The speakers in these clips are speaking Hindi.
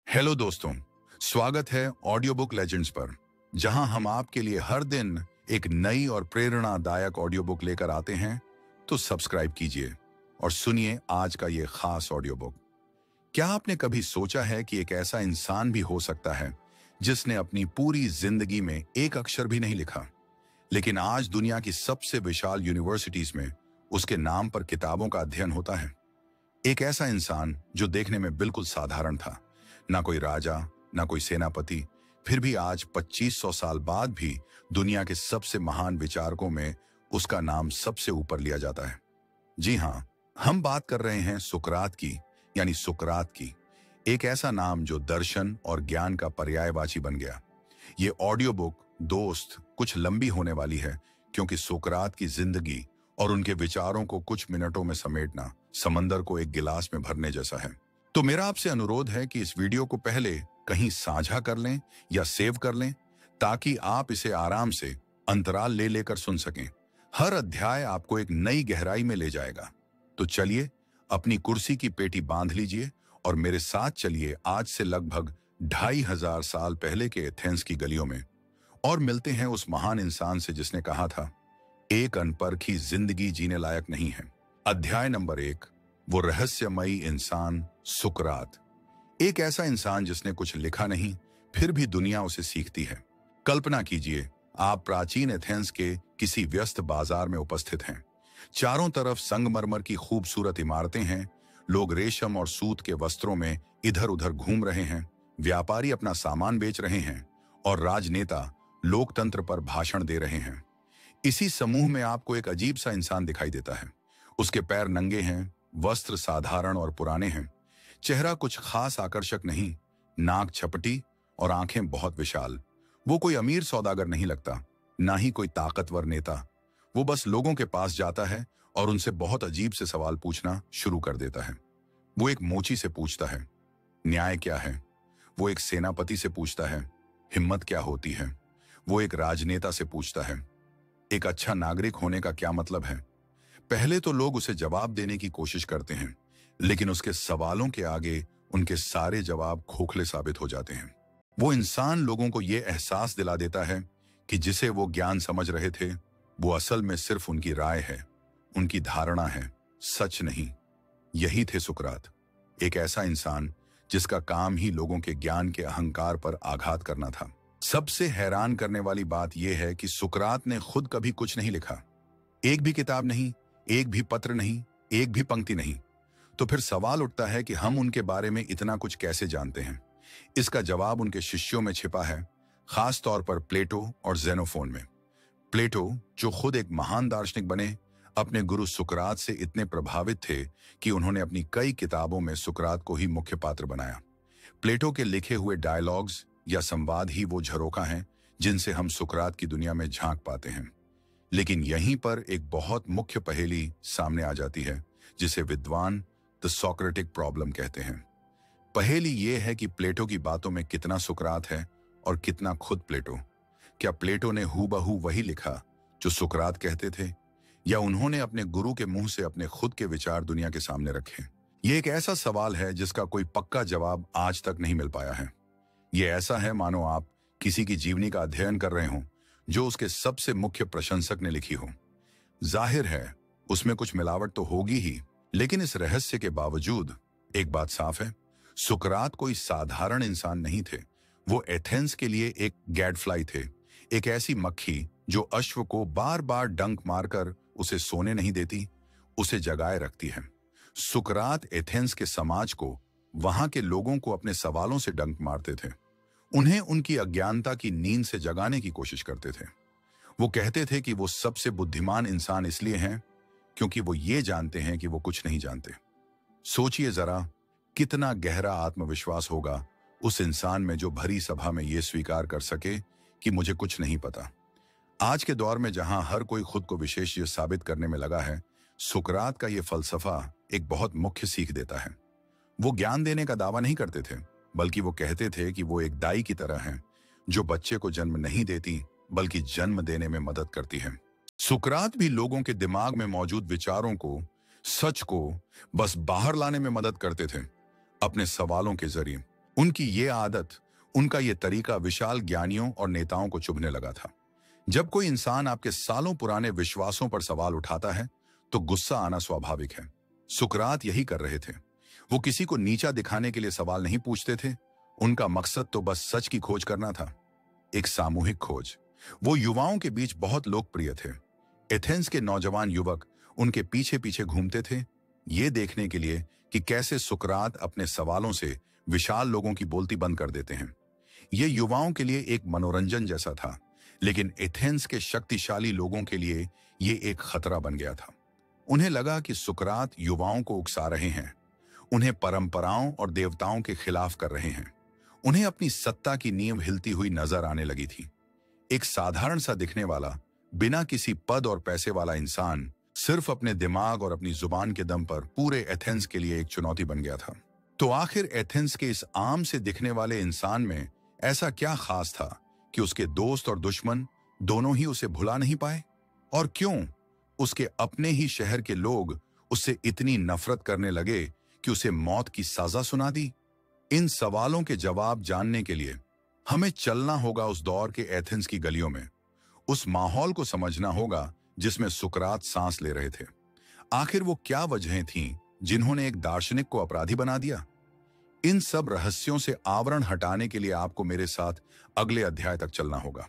हेलो दोस्तों, स्वागत है ऑडियो बुक लेजेंड्स पर, जहां हम आपके लिए हर दिन एक नई और प्रेरणादायक ऑडियो बुक लेकर आते हैं। तो सब्सक्राइब कीजिए और सुनिए आज का ये खास ऑडियो बुक। क्या आपने कभी सोचा है कि एक ऐसा इंसान भी हो सकता है जिसने अपनी पूरी जिंदगी में एक अक्षर भी नहीं लिखा, लेकिन आज दुनिया की सबसे विशाल यूनिवर्सिटीज में उसके नाम पर किताबों का अध्ययन होता है। एक ऐसा इंसान जो देखने में बिल्कुल साधारण था, ना कोई राजा, ना कोई सेनापति, फिर भी आज 2500 साल बाद भी दुनिया के सबसे महान विचारकों में उसका नाम सबसे ऊपर लिया जाता है। जी हाँ, हम बात कर रहे हैं सुकरात की, यानी सुकरात की। एक ऐसा नाम जो दर्शन और ज्ञान का पर्यायवाची बन गया। ये ऑडियो बुक दोस्त कुछ लंबी होने वाली है, क्योंकि सुकरात की जिंदगी और उनके विचारों को कुछ मिनटों में समेटना समंदर को एक गिलास में भरने जैसा है। तो मेरा आपसे अनुरोध है कि इस वीडियो को पहले कहीं साझा कर लें या सेव कर लें, ताकि आप इसे आराम से अंतराल ले लेकर सुन सकें। हर अध्याय आपको एक नई गहराई में ले जाएगा। तो चलिए, अपनी कुर्सी की पेटी बांध लीजिए और मेरे साथ चलिए आज से लगभग 2500 साल पहले के एथेंस की गलियों में, और मिलते हैं उस महान इंसान से जिसने कहा था, एक अनपरखी जिंदगी जीने लायक नहीं है। अध्याय नंबर 1, वो रहस्यमयी इंसान सुकरात। एक ऐसा इंसान जिसने कुछ लिखा नहीं, फिर भी दुनिया उसे सीखती है। कल्पना कीजिए, आप प्राचीन एथेंस के किसी व्यस्त बाजार में उपस्थित हैं। चारों तरफ संगमरमर की खूबसूरत इमारतें हैं, लोग रेशम और सूत के वस्त्रों में इधर उधर घूम रहे हैं, व्यापारी अपना सामान बेच रहे हैं और राजनेता लोकतंत्र पर भाषण दे रहे हैं। इसी समूह में आपको एक अजीब सा इंसान दिखाई देता है। उसके पैर नंगे हैं, वस्त्र साधारण और पुराने हैं, चेहरा कुछ खास आकर्षक नहीं, नाक छपटी और आंखें बहुत विशाल। वो कोई अमीर सौदागर नहीं लगता, ना ही कोई ताकतवर नेता। वो बस लोगों के पास जाता है और उनसे बहुत अजीब से सवाल पूछना शुरू कर देता है। वो एक मोची से पूछता है, न्याय क्या है? वो एक सेनापति से पूछता है, हिम्मत क्या होती है? वो एक राजनेता से पूछता है, एक अच्छा नागरिक होने का क्या मतलब है? पहले तो लोग उसे जवाब देने की कोशिश करते हैं, लेकिन उसके सवालों के आगे उनके सारे जवाब खोखले साबित हो जाते हैं। वो इंसान लोगों को यह एहसास दिला देता है कि जिसे वो ज्ञान समझ रहे थे, वो असल में सिर्फ उनकी राय है, उनकी धारणा है, सच नहीं। यही थे सुकरात, एक ऐसा इंसान जिसका काम ही लोगों के ज्ञान के अहंकार पर आघात करना था। सबसे हैरान करने वाली बात यह है कि सुकरात ने खुद कभी कुछ नहीं लिखा। एक भी किताब नहीं, एक भी पत्र नहीं, एक भी पंक्ति नहीं। तो फिर सवाल उठता है कि हम उनके बारे में इतना कुछ कैसे जानते हैं? इसका जवाब उनके शिष्यों में छिपा है, खास तौर पर प्लेटो और जेनोफोन में। प्लेटो, जो खुद एक महान दार्शनिक बने, अपने गुरु सुकरात से इतने प्रभावित थे कि उन्होंने अपनी कई किताबों में सुकरात को ही मुख्य पात्र बनाया। प्लेटो के लिखे हुए डायलॉग्स या संवाद ही वो झरोखा हैं जिनसे हम सुकरात की दुनिया में झांक पाते हैं। लेकिन यहीं पर एक बहुत मुख्य पहेली सामने आ जाती है, जिसे विद्वान द सोक्रेटिक प्रॉब्लम कहते हैं। पहेली यह है कि प्लेटो की बातों में कितना सुकरात है और कितना खुद प्लेटो। क्या प्लेटो ने हूबहू वही लिखा जो सुकरात कहते थे, या उन्होंने अपने गुरु के मुंह से अपने खुद के विचार दुनिया के सामने रखे? ये एक ऐसा सवाल है जिसका कोई पक्का जवाब आज तक नहीं मिल पाया है। ये ऐसा है मानो आप किसी की जीवनी का अध्ययन कर रहे हों जो उसके सबसे मुख्य प्रशंसक ने लिखी हो। जाहिर है उसमें कुछ मिलावट तो होगी ही, लेकिन इस रहस्य के बावजूद एक बात साफ है, सुकरात कोई साधारण इंसान नहीं थे। वो एथेंस के लिए एक गैडफ्लाई थे, एक ऐसी मक्खी जो अश्व को बार बार डंक मारकर उसे सोने नहीं देती, उसे जगाए रखती है। सुकरात एथेंस के समाज को, वहां के लोगों को अपने सवालों से डंक मारते थे। उन्हें उनकी अज्ञानता की नींद से जगाने की कोशिश करते थे। वो कहते थे कि वो सबसे बुद्धिमान इंसान इसलिए हैं क्योंकि वो ये जानते हैं कि वो कुछ नहीं जानते। सोचिए जरा, कितना गहरा आत्मविश्वास होगा उस इंसान में जो भरी सभा में ये स्वीकार कर सके कि मुझे कुछ नहीं पता। आज के दौर में जहां हर कोई खुद को विशेष साबित करने में लगा है, सुकरात का ये फलसफा एक बहुत मुख्य सीख देता है। वो ज्ञान देने का दावा नहीं करते थे, बल्कि वो कहते थे कि वो एक दाई की तरह हैं, जो बच्चे को जन्म नहीं देती बल्कि जन्म देने में मदद करती है। सुकरात भी लोगों के दिमाग में मौजूद विचारों को, सच को बस बाहर लाने में मदद करते थे, अपने सवालों के जरिए। उनकी ये आदत, उनका ये तरीका विशाल ज्ञानियों और नेताओं को चुभने लगा था। जब कोई इंसान आपके सालों पुराने विश्वासों पर सवाल उठाता है तो गुस्सा आना स्वाभाविक है। सुकरात यही कर रहे थे। वो किसी को नीचा दिखाने के लिए सवाल नहीं पूछते थे। उनका मकसद तो बस सच की खोज करना था, एक सामूहिक खोज। वो युवाओं के बीच बहुत लोकप्रिय थे। एथेंस के नौजवान युवक उनके पीछे पीछे घूमते थे, ये देखने के लिए कि कैसे सुकरात अपने सवालों से विशाल लोगों की बोलती बंद कर देते हैं। ये युवाओं के लिए एक मनोरंजन जैसा था, लेकिन एथेंस के शक्तिशाली लोगों के लिए ये एक खतरा बन गया था। उन्हें लगा कि सुकरात युवाओं को उकसा रहे हैं, उन्हें परंपराओं और देवताओं के खिलाफ कर रहे हैं। उन्हें अपनी सत्ता की नींव हिलती हुई नजर आने लगी थी। एक साधारण सा दिखने वाला, बिना किसी पद और पैसे वाला इंसान सिर्फ अपने दिमाग और अपनी जुबान के दम पर पूरे एथेंस के लिए एक चुनौती बन गया था। तो आखिर एथेंस के इस आम से दिखने वाले इंसान में ऐसा क्या खास था कि उसके दोस्त और दुश्मन दोनों ही उसे भुला नहीं पाए? और क्यों उसके अपने ही शहर के लोग उससे इतनी नफरत करने लगे कि उसे मौत की सजा सुना दी? इन सवालों के जवाब जानने के लिए हमें चलना होगा उस दौर के एथेंस की गलियों में। उस माहौल को समझना होगा जिसमें सुकरात सांस ले रहे थे। आखिर वो क्या वजहें थीं जिन्होंने एक दार्शनिक को अपराधी बना दिया? इन सब रहस्यों से आवरण हटाने के लिए आपको मेरे साथ अगले अध्याय तक चलना होगा।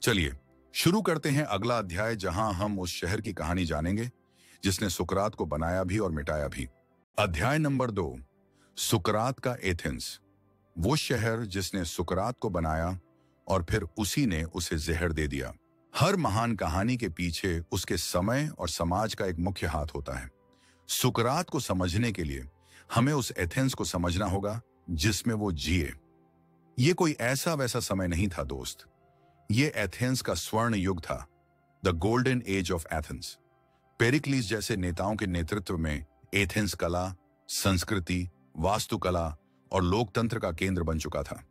चलिए शुरू करते हैं अगला अध्याय, जहां हम उस शहर की कहानी जानेंगे जिसने सुकरात को बनाया भी और मिटाया भी। अध्याय नंबर 2, सुकरात का एथेंस। वो शहर जिसने सुकरात को बनाया और फिर उसी ने उसे जहर दे दिया। हर महान कहानी के पीछे उसके समय और समाज का एक मुख्य हाथ होता है। सुकरात को समझने के लिए हमें उस एथेंस को समझना होगा जिसमें वो जिए। ये कोई ऐसा वैसा समय नहीं था दोस्त, ये एथेंस का स्वर्ण युग था, the golden age of Athens. Pericles जैसे नेताओं के नेतृत्व में एथेंस कला, संस्कृति, वास्तुकला और लोकतंत्र का केंद्र बन चुका था।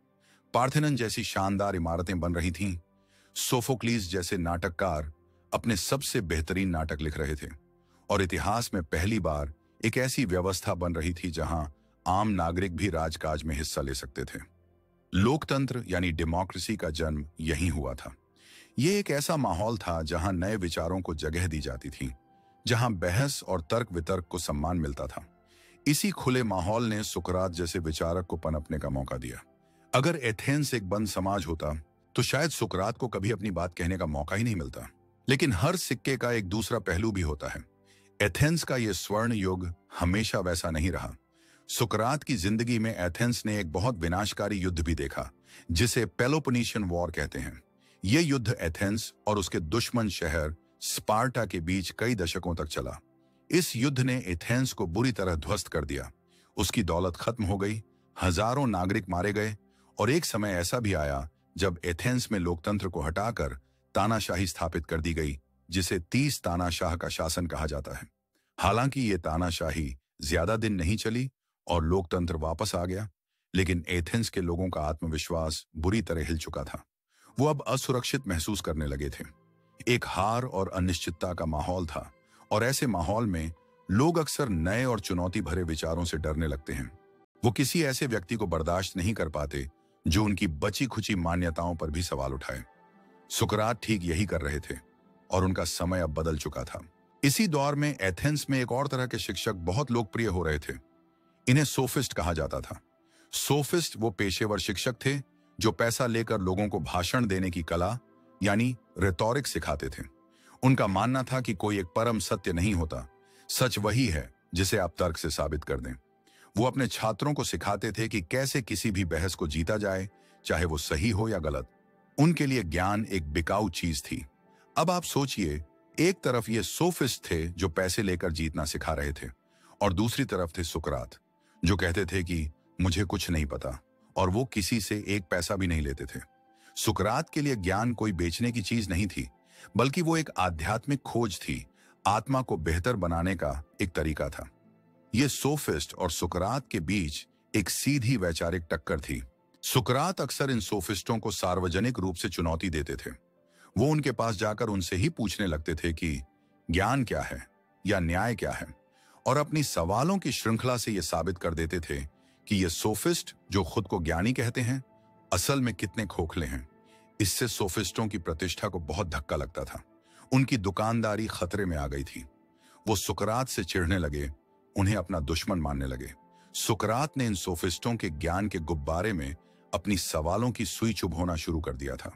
पार्थेनन जैसी शानदार इमारतें बन रही थीं। सोफोक्लीस जैसे नाटककार अपने सबसे बेहतरीन नाटक लिख रहे थे और इतिहास में पहली बार एक ऐसी व्यवस्था बन रही थी जहां आम नागरिक भी राजकाज में हिस्सा ले सकते थे। लोकतंत्र यानी डेमोक्रेसी का जन्म यहीं हुआ था। ये एक ऐसा माहौल था जहां नए विचारों को जगह दी जाती थी, जहां बहस और तर्क वितर्क को सम्मान मिलता था। इसी खुले माहौल ने सुकरात जैसे विचारक को पनपने का मौका दिया। अगर एथेंस एक बंद समाज होता तो शायद सुकरात को कभी अपनी बात कहने का मौका ही नहीं मिलता। लेकिन हर सिक्के का एक दूसरा पहलू भी होता है। एथेंस का यह स्वर्ण युग हमेशा वैसा नहीं रहा। सुकरात की जिंदगी में एथेंस ने एक बहुत विनाशकारी युद्ध भी देखा, जिसे पेलोपोनेशियन वॉर कहते हैं। यह युद्ध एथेंस और उसके दुश्मन शहर स्पार्टा के बीच कई दशकों तक चला। इस युद्ध ने एथेंस को बुरी तरह ध्वस्त कर दिया। उसकी दौलत खत्म हो गई, हजारों नागरिक मारे गए और एक समय ऐसा भी आया जब एथेंस में लोकतंत्र को हटाकर तानाशाही स्थापित कर दी गई, जिसे 30 तानाशाह का शासन कहा जाता है। हालांकि ये तानाशाही ज्यादा दिन नहीं चली और लोकतंत्र वापस आ गया, लेकिन एथेंस के लोगों का आत्मविश्वास बुरी तरह हिल चुका था। वो अब असुरक्षित महसूस करने लगे थे। एक हार और अनिश्चितता का माहौल था और ऐसे माहौल में लोग अक्सर नए और चुनौती भरे विचारों से डरने लगते हैं। वो किसी ऐसे व्यक्ति को बर्दाश्त नहीं कर पाते जो उनकी बची खुची मान्यताओं पर भी सवाल उठाए। सुकरात ठीक यही कर रहे थे और उनका समय अब बदल चुका था। इसी दौर में एथेंस में एक और तरह के शिक्षक बहुत लोकप्रिय हो रहे थे। इन्हें सोफिस्ट कहा जाता था। सोफिस्ट वो पेशेवर शिक्षक थे जो पैसा लेकर लोगों को भाषण देने की कला यानी रेटोरिक सिखाते थे। उनका मानना था कि कोई एक परम सत्य नहीं होता, सच वही है जिसे आप तर्क से साबित कर दें। वो अपने छात्रों को सिखाते थे कि कैसे किसी भी बहस को जीता जाए, चाहे वो सही हो या गलत। उनके लिए ज्ञान एक बिकाऊ चीज थी। अब आप सोचिए, एक तरफ ये सोफिस्ट थे जो पैसे लेकर जीतना सिखा रहे थे और दूसरी तरफ थे सुकरात जो कहते थे कि मुझे कुछ नहीं पता, और वो किसी से एक पैसा भी नहीं लेते थे। सुकरात के लिए ज्ञान कोई बेचने की चीज नहीं थी, बल्कि वो एक आध्यात्मिक खोज थी, आत्मा को बेहतर बनाने का एक तरीका था। ये सोफिस्ट और सुकरात के बीच एक सीधी वैचारिक टक्कर थी। सुकरात अक्सर इन सोफिस्टों को सार्वजनिक रूप से चुनौती देते थे। वो उनके पास जाकर उनसे ही पूछने लगते थे कि ज्ञान क्या है या न्याय क्या है, और अपनी सवालों की श्रृंखला से ये साबित कर देते थे कि ये सोफिस्ट जो खुद को ज्ञानी कहते हैं असल में कितने खोखले हैं। इससे सोफिस्टों की प्रतिष्ठा को बहुत धक्का लगता था। उनकी दुकानदारी खतरे में आ गई थी। वो सुकरात से चिढ़ने लगे, उन्हें अपना दुश्मन मानने लगे। सुकरात ने इन सोफिस्टों के ज्ञान के गुब्बारे में अपनी सवालों की सुई चुभोना शुरू कर दिया था।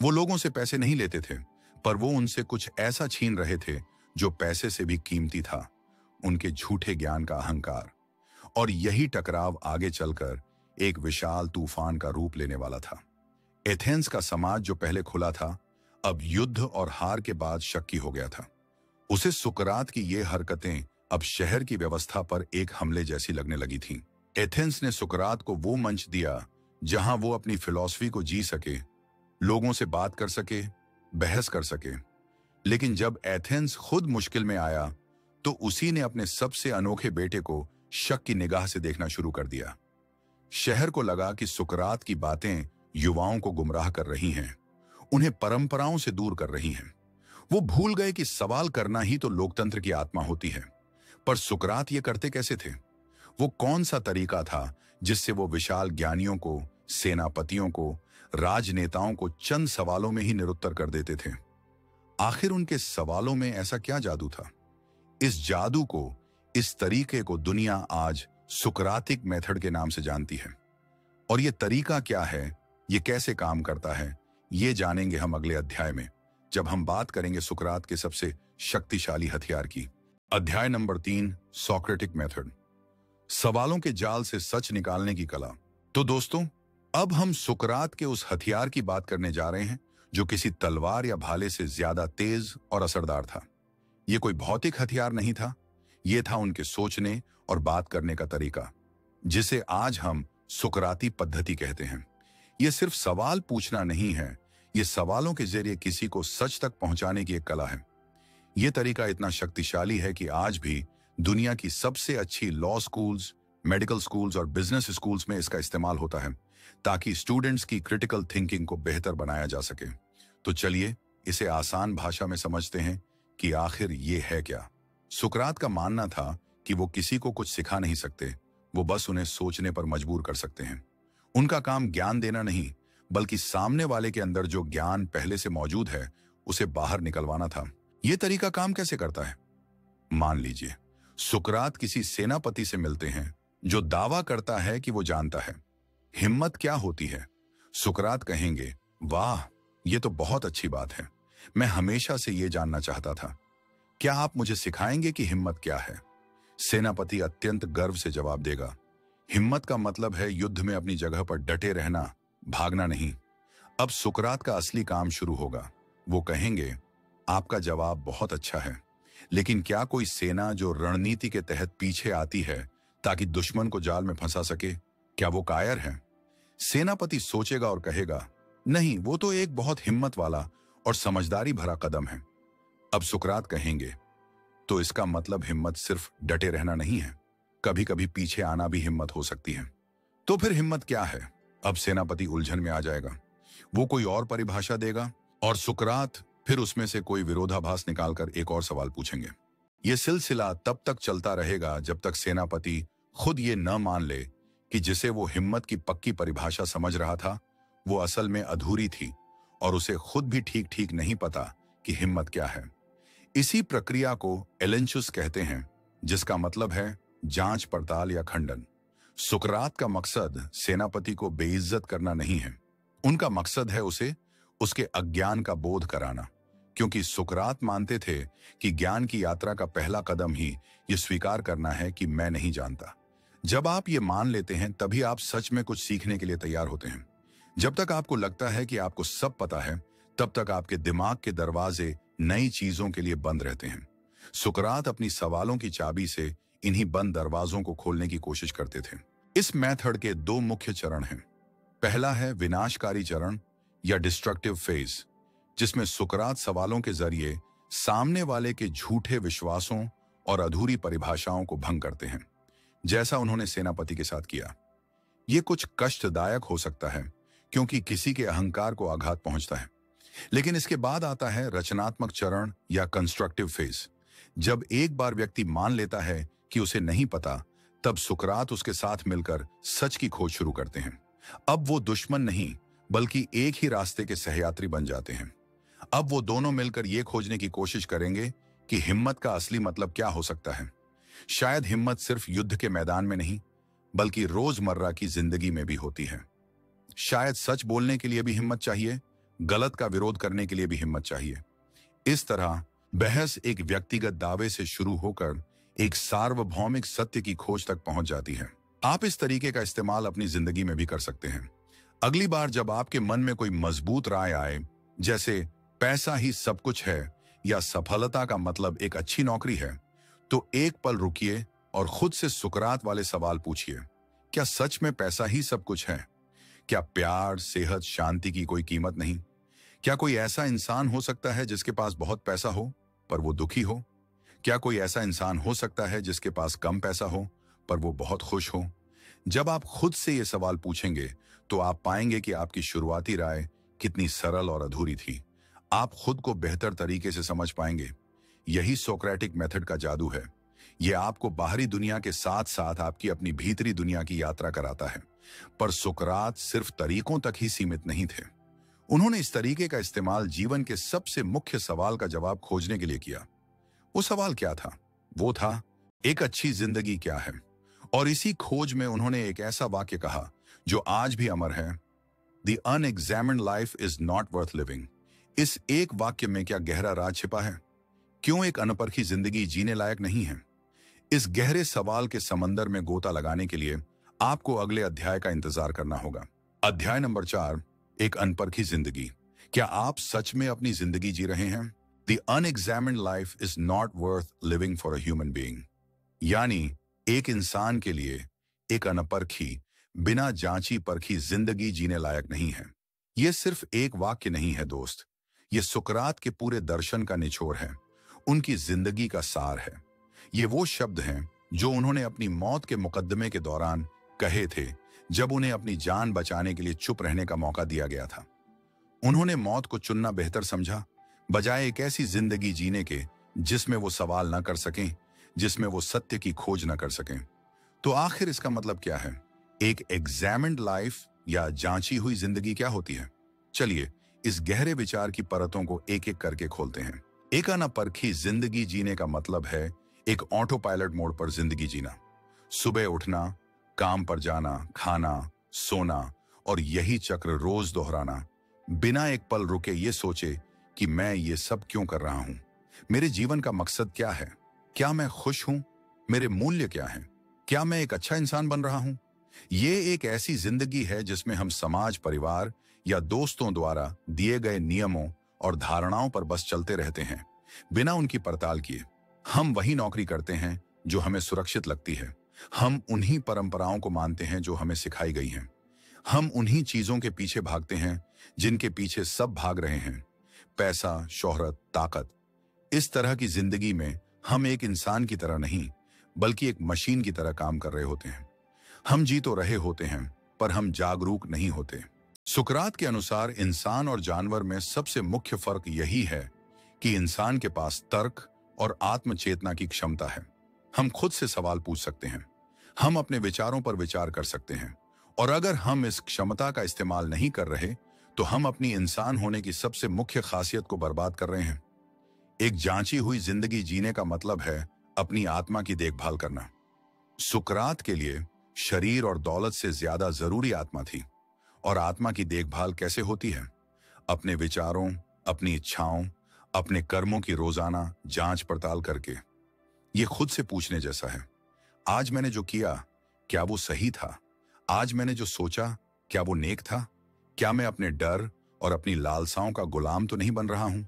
वो लोगों से पैसे नहीं लेते थे, पर वो उनसे कुछ ऐसा छीन रहे थे जो पैसे से भी कीमती था, उनके झूठे ज्ञान का अहंकार। और यही टकराव आगे चलकर एक विशाल तूफान का रूप लेने वाला था। एथेंस का समाज जो पहले खुला था, अब युद्ध और हार के बाद शक्की हो गया था। उसे सुकरात की ये हरकतें अब शहर की व्यवस्था पर एक हमले जैसी लगने लगी थीं। एथेंस ने सुकरात को वो मंच दिया जहां वो अपनी फिलॉसफी को जी सके, लोगों से बात कर सके, बहस कर सके। लेकिन जब एथेंस खुद मुश्किल में आया तो उसी ने अपने सबसे अनोखे बेटे को शक की निगाह से देखना शुरू कर दिया। शहर को लगा कि सुकरात की बातें युवाओं को गुमराह कर रही हैं, उन्हें परंपराओं से दूर कर रही हैं। वो भूल गए कि सवाल करना ही तो लोकतंत्र की आत्मा होती है। पर सुकरात ये करते कैसे थे? वो कौन सा तरीका था जिससे वो विशाल ज्ञानियों को, सेनापतियों को, राजनेताओं को चंद सवालों में ही निरुत्तर कर देते थे? आखिर उनके सवालों में ऐसा क्या जादू था? इस जादू को, इस तरीके को दुनिया आज सुकरातिक मेथड के नाम से जानती है। और ये तरीका क्या है, ये कैसे काम करता है, ये जानेंगे हम अगले अध्याय में, जब हम बात करेंगे सुकरात के सबसे शक्तिशाली हथियार की। अध्याय नंबर 3, सोक्रेटिक मेथड, सवालों के जाल से सच निकालने की कला। तो दोस्तों, अब हम सुकरात के उस हथियार की बात करने जा रहे हैं जो किसी तलवार या भाले से ज्यादा तेज और असरदार था। यह कोई भौतिक हथियार नहीं था, यह था उनके सोचने और बात करने का तरीका, जिसे आज हम सुकराती पद्धति कहते हैं। यह सिर्फ सवाल पूछना नहीं है, यह सवालों के जरिए किसी को सच तक पहुंचाने की एक कला है। यह तरीका इतना शक्तिशाली है कि आज भी दुनिया की सबसे अच्छी लॉ स्कूल्स, मेडिकल स्कूल्स और बिजनेस स्कूल्स में इसका इस्तेमाल होता है, ताकि स्टूडेंट्स की क्रिटिकल थिंकिंग को बेहतर बनाया जा सके। तो चलिए इसे आसान भाषा में समझते हैं कि आखिर ये है क्या। सुकरात का मानना था कि वो किसी को कुछ सिखा नहीं सकते, वो बस उन्हें सोचने पर मजबूर कर सकते हैं। उनका काम ज्ञान देना नहीं, बल्कि सामने वाले के अंदर जो ज्ञान पहले से मौजूद है उसे बाहर निकलवाना था। यह तरीका काम कैसे करता है? मान लीजिए सुकरात किसी सेनापति से मिलते हैं जो दावा करता है कि वो जानता है हिम्मत क्या होती है। सुकरात कहेंगे, वाह, ये तो बहुत अच्छी बात है, मैं हमेशा से ये जानना चाहता था, क्या आप मुझे सिखाएंगे कि हिम्मत क्या है? सेनापति अत्यंत गर्व से जवाब देगा, हिम्मत का मतलब है युद्ध में अपनी जगह पर डटे रहना, भागना नहीं। अब सुकरात का असली काम शुरू होगा। वो कहेंगे, आपका जवाब बहुत अच्छा है, लेकिन क्या कोई सेना जो रणनीति के तहत पीछे आती है ताकि दुश्मन को जाल में फंसा सके, क्या वो कायर है? सेनापति सोचेगा और कहेगा, नहीं, वो तो एक बहुत हिम्मत वाला और समझदारी भरा कदम है। अब सुकरात कहेंगे, तो इसका मतलब हिम्मत सिर्फ डटे रहना नहीं है, कभी कभी पीछे आना भी हिम्मत हो सकती है। तो फिर हिम्मत क्या है? अब सेनापति उलझन में आ जाएगा। वो कोई और परिभाषा देगा और सुकरात फिर उसमें से कोई विरोधाभास निकालकर एक और सवाल पूछेंगे। यह सिलसिला तब तक चलता रहेगा जब तक सेनापति खुद ये न मान ले कि जिसे वो हिम्मत की पक्की परिभाषा समझ रहा था वो असल में अधूरी थी और उसे खुद भी ठीक ठीक नहीं पता कि हिम्मत क्या है। इसी प्रक्रिया को एलेंचुस कहते हैं, जिसका मतलब है जांच पड़ताल या खंडन। सुकरात का मकसद सेनापति को बेइज्जत करना नहीं है, उनका मकसद है उसे उसके अज्ञान का बोध कराना, क्योंकि सुकरात मानते थे कि ज्ञान की यात्रा का पहला कदम ही ये स्वीकार करना है कि मैं नहीं जानता। जब आप ये मान लेते हैं तभी आप सच में कुछ सीखने के लिए तैयार होते हैं। जब तक आपको लगता है कि आपको सब पता है, तब तक आपके दिमाग के दरवाजे नई चीजों के लिए बंद रहते हैं। सुकरात अपनी सवालों की चाबी से इन्हीं बंद दरवाजों को खोलने की कोशिश करते थे। इस मेथड के 2 मुख्य चरण हैं। पहला है विनाशकारी चरण या डिस्ट्रक्टिव फेज, जिसमें सुकरात सवालों के जरिए सामने वाले के झूठे विश्वासों और अधूरी परिभाषाओं को भंग करते हैं, जैसा उन्होंने सेनापति के साथ किया। यह कुछ कष्टदायक हो सकता है क्योंकि किसी के अहंकार को आघात पहुंचता है। लेकिन इसके बाद आता है रचनात्मक चरण या कंस्ट्रक्टिव फेज। जब एक बार व्यक्ति मान लेता है कि उसे नहीं पता, तब सुकरात उसके साथ मिलकर सच की खोज शुरू करते हैं। अब वो दुश्मन नहीं, बल्कि एक ही रास्ते के सहयात्री बन जाते हैं। अब वो दोनों मिलकर ये खोजने की कोशिश करेंगे कि हिम्मत का असली मतलब क्या हो सकता है। शायद हिम्मत सिर्फ युद्ध के मैदान में नहीं, बल्कि रोजमर्रा की जिंदगी में भी होती है। शायद सच बोलने के लिए भी हिम्मत चाहिए, गलत का विरोध करने के लिए भी हिम्मत चाहिए। इस तरह बहस एक व्यक्तिगत दावे से शुरू होकर एक सार्वभौमिक सत्य की खोज तक पहुंच जाती है। आप इस तरीके का इस्तेमाल अपनी जिंदगी में भी कर सकते हैं। अगली बार जब आपके मन में कोई मजबूत राय आए, जैसे पैसा ही सब कुछ है या सफलता का मतलब एक अच्छी नौकरी है, तो एक पल रुकिए और खुद से सुकरात वाले सवाल पूछिए। क्या सच में पैसा ही सब कुछ है? क्या प्यार, सेहत, शांति की कोई कीमत नहीं? क्या कोई ऐसा इंसान हो सकता है जिसके पास बहुत पैसा हो पर वो दुखी हो? क्या कोई ऐसा इंसान हो सकता है जिसके पास कम पैसा हो पर वो बहुत खुश हो? जब आप खुद से ये सवाल पूछेंगे तो आप पाएंगे कि आपकी शुरुआती राय कितनी सरल और अधूरी थी। आप खुद को बेहतर तरीके से समझ पाएंगे। यही सोक्रेटिक मेथड का जादू है। यह आपको बाहरी दुनिया के साथ साथ आपकी अपनी भीतरी दुनिया की यात्रा कराता है। पर सुकरात सिर्फ तरीकों तक ही सीमित नहीं थे। उन्होंने इस तरीके का इस्तेमाल जीवन के सबसे मुख्य सवाल का जवाब खोजने के लिए किया। वो सवाल क्या था? वो था, एक अच्छी जिंदगी क्या है? और इसी खोज में उन्होंने एक ऐसा वाक्य कहा जो आज भी अमर है, The unexamined life is not worth living। इस एक वाक्य में क्या गहरा राज छिपा है? क्यों एक अनपरखी जिंदगी जीने लायक नहीं है? इस गहरे सवाल के समंदर में गोता लगाने के लिए आपको अगले अध्याय का इंतजार करना होगा। अध्याय नंबर 4, एक अनपरखी जिंदगी। क्या आप सच में अपनी जिंदगी जी रहे हैं? The unexamined life is not worth living for a human being। यानी एक इंसान के लिए एक अनपरखी, बिना जांची परखी जिंदगी जीने लायक नहीं है। यह सिर्फ एक वाक्य नहीं है दोस्त, यह सुकरात के पूरे दर्शन का निचोड़ है, उनकी जिंदगी का सार है। ये वो शब्द हैं जो उन्होंने अपनी मौत के मुकद्दमे के दौरान कहे थे, जब उन्हें अपनी जान बचाने के लिए चुप रहने का मौका दिया गया था। उन्होंने मौत को चुनना बेहतर समझा, बजाय एक ऐसी जिंदगी जीने के जिसमें वो सवाल न कर सकें, जिसमें वो सत्य की खोज न कर सकें। तो आखिर इसका मतलब क्या है? एक एग्जामिन्ड लाइफ या जांची हुई जिंदगी क्या होती है? चलिए इस गहरे विचार की परतों को एक एक करके खोलते हैं। एक अनपरखी जिंदगी जीने का मतलब है एक ऑटो पायलट मोड पर जिंदगी जीना। सुबह उठना, काम पर जाना, खाना, सोना और यही चक्र रोज दोहराना, बिना एक पल रुके ये सोचे कि मैं ये सब क्यों कर रहा हूं, मेरे जीवन का मकसद क्या है, क्या मैं खुश हूं, मेरे मूल्य क्या हैं, क्या मैं एक अच्छा इंसान बन रहा हूं। ये एक ऐसी जिंदगी है जिसमें हम समाज, परिवार या दोस्तों द्वारा दिए गए नियमों और धारणाओं पर बस चलते रहते हैं, बिना उनकी पड़ताल किए। हम वही नौकरी करते हैं जो हमें सुरक्षित लगती है, हम उन्हीं परंपराओं को मानते हैं जो हमें सिखाई गई हैं, हम उन्हीं चीजों के पीछे भागते हैं जिनके पीछे सब भाग रहे हैं, पैसा, शोहरत, ताकत। इस तरह की जिंदगी में हम एक इंसान की तरह नहीं, बल्कि एक मशीन की तरह काम कर रहे होते हैं। हम जी तो रहे होते हैं, पर हम जागरूक नहीं होते। सुकरात के अनुसार इंसान और जानवर में सबसे मुख्य फर्क यही है कि इंसान के पास तर्क और आत्मचेतना की क्षमता है। हम खुद से सवाल पूछ सकते हैं, हम अपने विचारों पर विचार कर सकते हैं, और अगर हम इस क्षमता का इस्तेमाल नहीं कर रहे तो हम अपनी इंसान होने की सबसे मुख्य खासियत को बर्बाद कर रहे हैं। एक जांची हुई जिंदगी जीने का मतलब है अपनी आत्मा की देखभाल करना। सुकरात के लिए शरीर और दौलत से ज्यादा जरूरी आत्मा थी। और आत्मा की देखभाल कैसे होती है? अपने विचारों, अपनी इच्छाओं, अपने कर्मों की रोजाना जांच पड़ताल करके। ये खुद से पूछने जैसा है, आज मैंने जो किया क्या वो सही था? आज मैंने जो सोचा क्या वो नेक था? क्या मैं अपने डर और अपनी लालसाओं का गुलाम तो नहीं बन रहा हूं?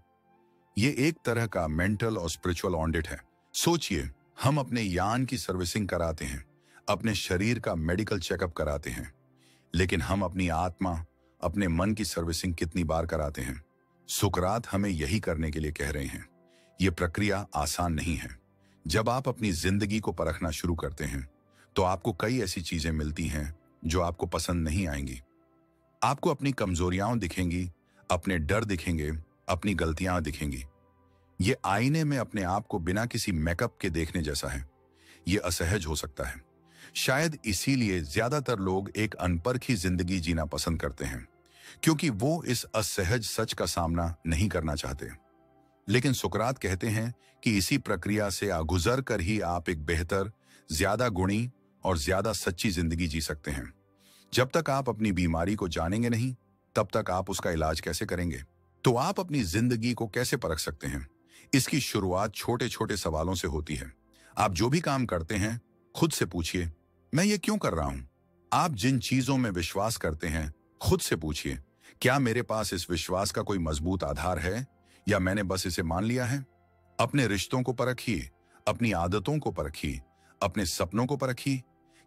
ये एक तरह का मेंटल और स्पिरिचुअल ऑडिट है। सोचिए, हम अपने यान की सर्विसिंग कराते हैं, अपने शरीर का मेडिकल चेकअप कराते हैं, लेकिन हम अपनी आत्मा, अपने मन की सर्विसिंग कितनी बार कराते हैं? सुकरात हमें यही करने के लिए कह रहे हैं। यह प्रक्रिया आसान नहीं है। जब आप अपनी जिंदगी को परखना शुरू करते हैं तो आपको कई ऐसी चीजें मिलती हैं जो आपको पसंद नहीं आएंगी। आपको अपनी कमजोरियां दिखेंगी, अपने डर दिखेंगे, अपनी गलतियां दिखेंगी। ये आईने में अपने आप को बिना किसी मेकअप के देखने जैसा है। ये असहज हो सकता है। शायद इसीलिए ज्यादातर लोग एक अनपरखी जिंदगी जीना पसंद करते हैं, क्योंकि वो इस असहज सच का सामना नहीं करना चाहते। लेकिन सुकरात कहते हैं कि इसी प्रक्रिया से गुजर कर ही आप एक बेहतर, ज्यादा गुणी और ज्यादा सच्ची जिंदगी जी सकते हैं। जब तक आप अपनी बीमारी को जानेंगे नहीं, तब तक आप उसका इलाज कैसे करेंगे? तो आप अपनी जिंदगी को कैसे परख सकते हैं? इसकी शुरुआत छोटे छोटे सवालों से होती है। आप जो भी काम करते हैं, खुद से पूछिए, मैं ये क्यों कर रहा हूं? आप जिन चीजों में विश्वास करते हैं, खुद से पूछिए, क्या मेरे पास इस विश्वास का कोई मजबूत आधार है या मैंने बस इसे मान लिया है? अपने रिश्तों को परखिए, अपनी आदतों को परखिए, अपने सपनों को परखिए।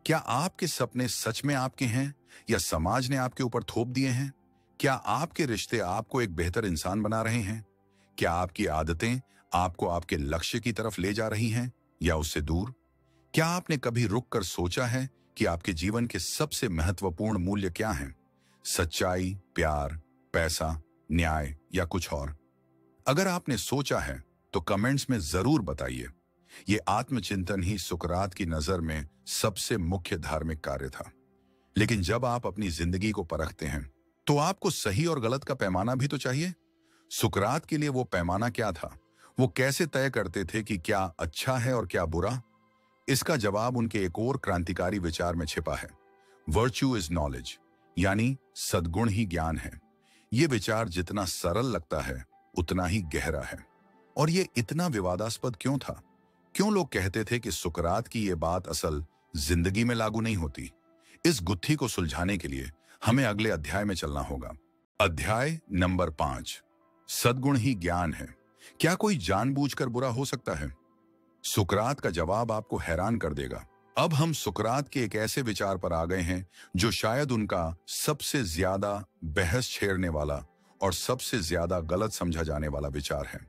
क्या आपके सपने सच में आपके हैं या समाज ने आपके ऊपर थोप दिए हैं? क्या आपके रिश्ते आपको एक बेहतर इंसान बना रहे हैं? क्या आपकी आदतें आपको आपके लक्ष्य की तरफ ले जा रही हैं या उससे दूर? क्या आपने कभी रुक कर सोचा है कि आपके जीवन के सबसे महत्वपूर्ण मूल्य क्या हैं? सच्चाई, प्यार, पैसा, न्याय या कुछ और? अगर आपने सोचा है तो कमेंट्स में जरूर बताइए। ये आत्मचिंतन ही सुकरात की नजर में सबसे मुख्य धार्मिक कार्य था। लेकिन जब आप अपनी जिंदगी को परखते हैं, तो आपको सही और गलत का पैमाना भी तो चाहिए। सुकरात के लिए वो पैमाना क्या था? वो कैसे तय करते थे कि क्या अच्छा है और क्या बुरा? इसका जवाब उनके एक और क्रांतिकारी विचार में छिपा है, वर्च्यू इज नॉलेज, यानी सद्गुण ही ज्ञान है। ये विचार जितना सरल लगता है, उतना ही गहरा है। और ये इतना विवादास्पद क्यों था? क्यों लोग कहते थे कि सुकरात की ये बात असल जिंदगी में लागू नहीं होती? इस गुत्थी को सुलझाने के लिए हमें अगले अध्याय में चलना होगा। अध्याय नंबर 5, सद्गुण ही ज्ञान है। क्या कोई जानबूझकर बुरा हो सकता है? सुकरात का जवाब आपको हैरान कर देगा। अब हम सुकरात के एक ऐसे विचार पर आ गए हैं जो शायद उनका सबसे ज्यादा बहस छेड़ने वाला और सबसे ज्यादा गलत समझा जाने वाला विचार है।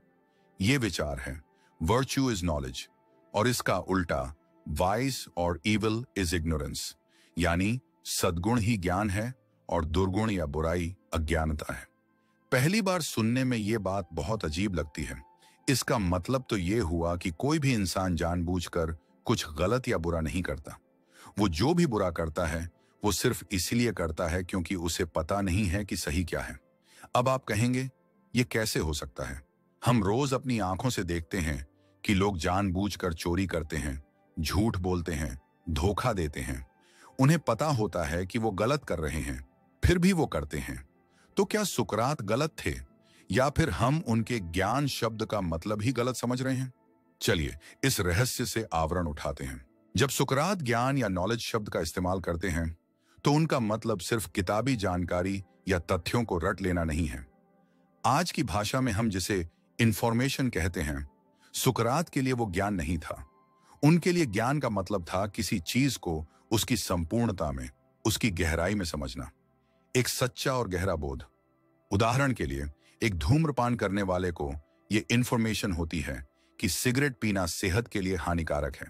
ये विचार है वर्च्यू इज नॉलेज, और इसका उल्टा वाइस और इविल इज इग्नोरेंस, यानी सद्गुण ही ज्ञान है और दुर्गुण या बुराई अज्ञानता है। पहली बार सुनने में ये बात बहुत अजीब लगती है। इसका मतलब तो ये हुआ कि कोई भी इंसान जानबूझकर कुछ गलत या बुरा नहीं करता। वो जो भी बुरा करता है, वो सिर्फ इसलिए करता है क्योंकि उसे पता नहीं है कि सही क्या है। अब आप कहेंगे, ये कैसे हो सकता है? हम रोज अपनी आंखों से देखते हैं कि लोग जानबूझकर चोरी करते हैं, झूठ बोलते हैं, धोखा देते हैं। उन्हें पता होता है कि वो गलत कर रहे हैं, फिर भी वो करते हैं। तो क्या सुकरात गलत थे, या फिर हम उनके ज्ञान शब्द का मतलब ही गलत समझ रहे हैं? चलिए इस रहस्य से आवरण उठाते हैं। जब सुकरात ज्ञान या नॉलेज शब्द का इस्तेमाल करते हैं, तो उनका मतलब सिर्फ किताबी जानकारी या तथ्यों को रट लेना नहीं है। आज की भाषा में हम जिसे इंफॉर्मेशन कहते हैं, सुकरात के लिए वो ज्ञान नहीं था। उनके लिए ज्ञान का मतलब था किसी चीज को उसकी संपूर्णता में, उसकी गहराई में समझना, एक सच्चा और गहरा बोध। उदाहरण के लिए, एक धूम्रपान करने वाले को यह इंफॉर्मेशन होती है कि सिगरेट पीना सेहत के लिए हानिकारक है।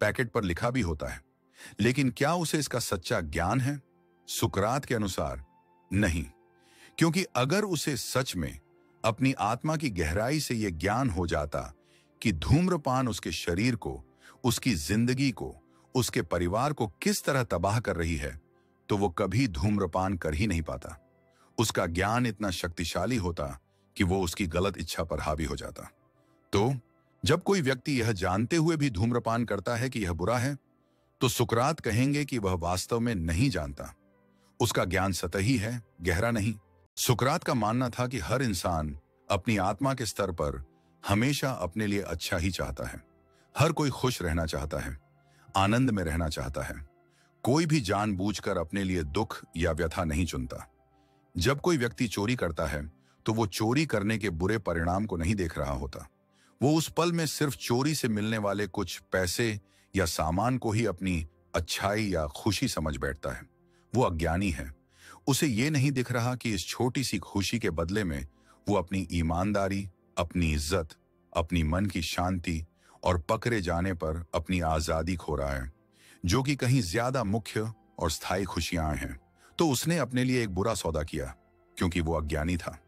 पैकेट पर लिखा भी होता है, लेकिन क्या उसे इसका सच्चा ज्ञान है? सुकरात के अनुसार नहीं, क्योंकि अगर उसे सच में अपनी आत्मा की गहराई से यह ज्ञान हो जाता कि धूम्रपान उसके शरीर को, उसकी जिंदगी को, उसके परिवार को किस तरह तबाह कर रही है, तो वो कभी धूम्रपान कर ही नहीं पाता। उसका ज्ञान इतना शक्तिशाली होता कि वो उसकी गलत इच्छा पर हावी हो जाता। तो जब कोई व्यक्ति यह जानते हुए भी धूम्रपान करता है कि यह बुरा है, तो सुकरात कहेंगे कि वह वास्तव में नहीं जानता। उसका ज्ञान सतही है, गहरा नहीं। सुकरात का मानना था कि हर इंसान अपनी आत्मा के स्तर पर हमेशा अपने लिए अच्छा ही चाहता है। हर कोई खुश रहना चाहता है, आनंद में रहना चाहता है। कोई भी जानबूझकर अपने लिए दुख या व्यथा नहीं चुनता। जब कोई व्यक्ति चोरी करता है, तो वो चोरी करने के बुरे परिणाम को नहीं देख रहा होता। वो उस पल में सिर्फ चोरी से मिलने वाले कुछ पैसे या सामान को ही अपनी अच्छाई या खुशी समझ बैठता है। वो अज्ञानी है। उसे ये नहीं दिख रहा कि इस छोटी सी खुशी के बदले में वो अपनी ईमानदारी, अपनी इज्जत, अपनी मन की शांति और पकड़े जाने पर अपनी आजादी खो रहा है, जो कि कहीं ज्यादा मुख्य और स्थायी खुशियां हैं। तो उसने अपने लिए एक बुरा सौदा किया, क्योंकि वो अज्ञानी था।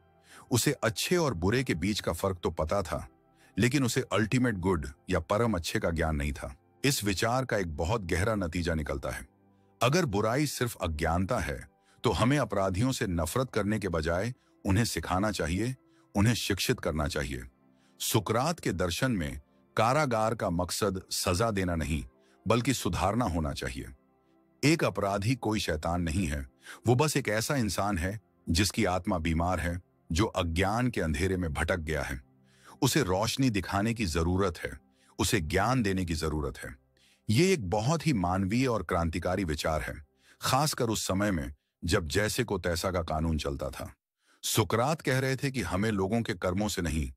उसे अच्छे और बुरे के बीच का फर्क तो पता था, लेकिन उसे अल्टीमेट गुड या परम अच्छे का ज्ञान नहीं था। इस विचार का एक बहुत गहरा नतीजा निकलता है। अगर बुराई सिर्फ अज्ञानता है, तो हमें अपराधियों से नफरत करने के बजाय उन्हें सिखाना चाहिए, उन्हें शिक्षित करना चाहिए। सुकरात के दर्शन में कारागार का मकसद सजा देना नहीं, बल्कि सुधारना होना चाहिए। एक अपराधी कोई शैतान नहीं है, वो बस एक ऐसा इंसान है जिसकी आत्मा बीमार है, जो अज्ञान के अंधेरे में भटक गया है। उसे रोशनी दिखाने की जरूरत है, उसे ज्ञान देने की जरूरत है। ये एक बहुत ही मानवीय और क्रांतिकारी विचार है, खासकर उस समय में जब जैसे को तैसा का कानून चलता था। सुकरात कह रहे थे कि हमें लोगों के कर्मों से नहीं,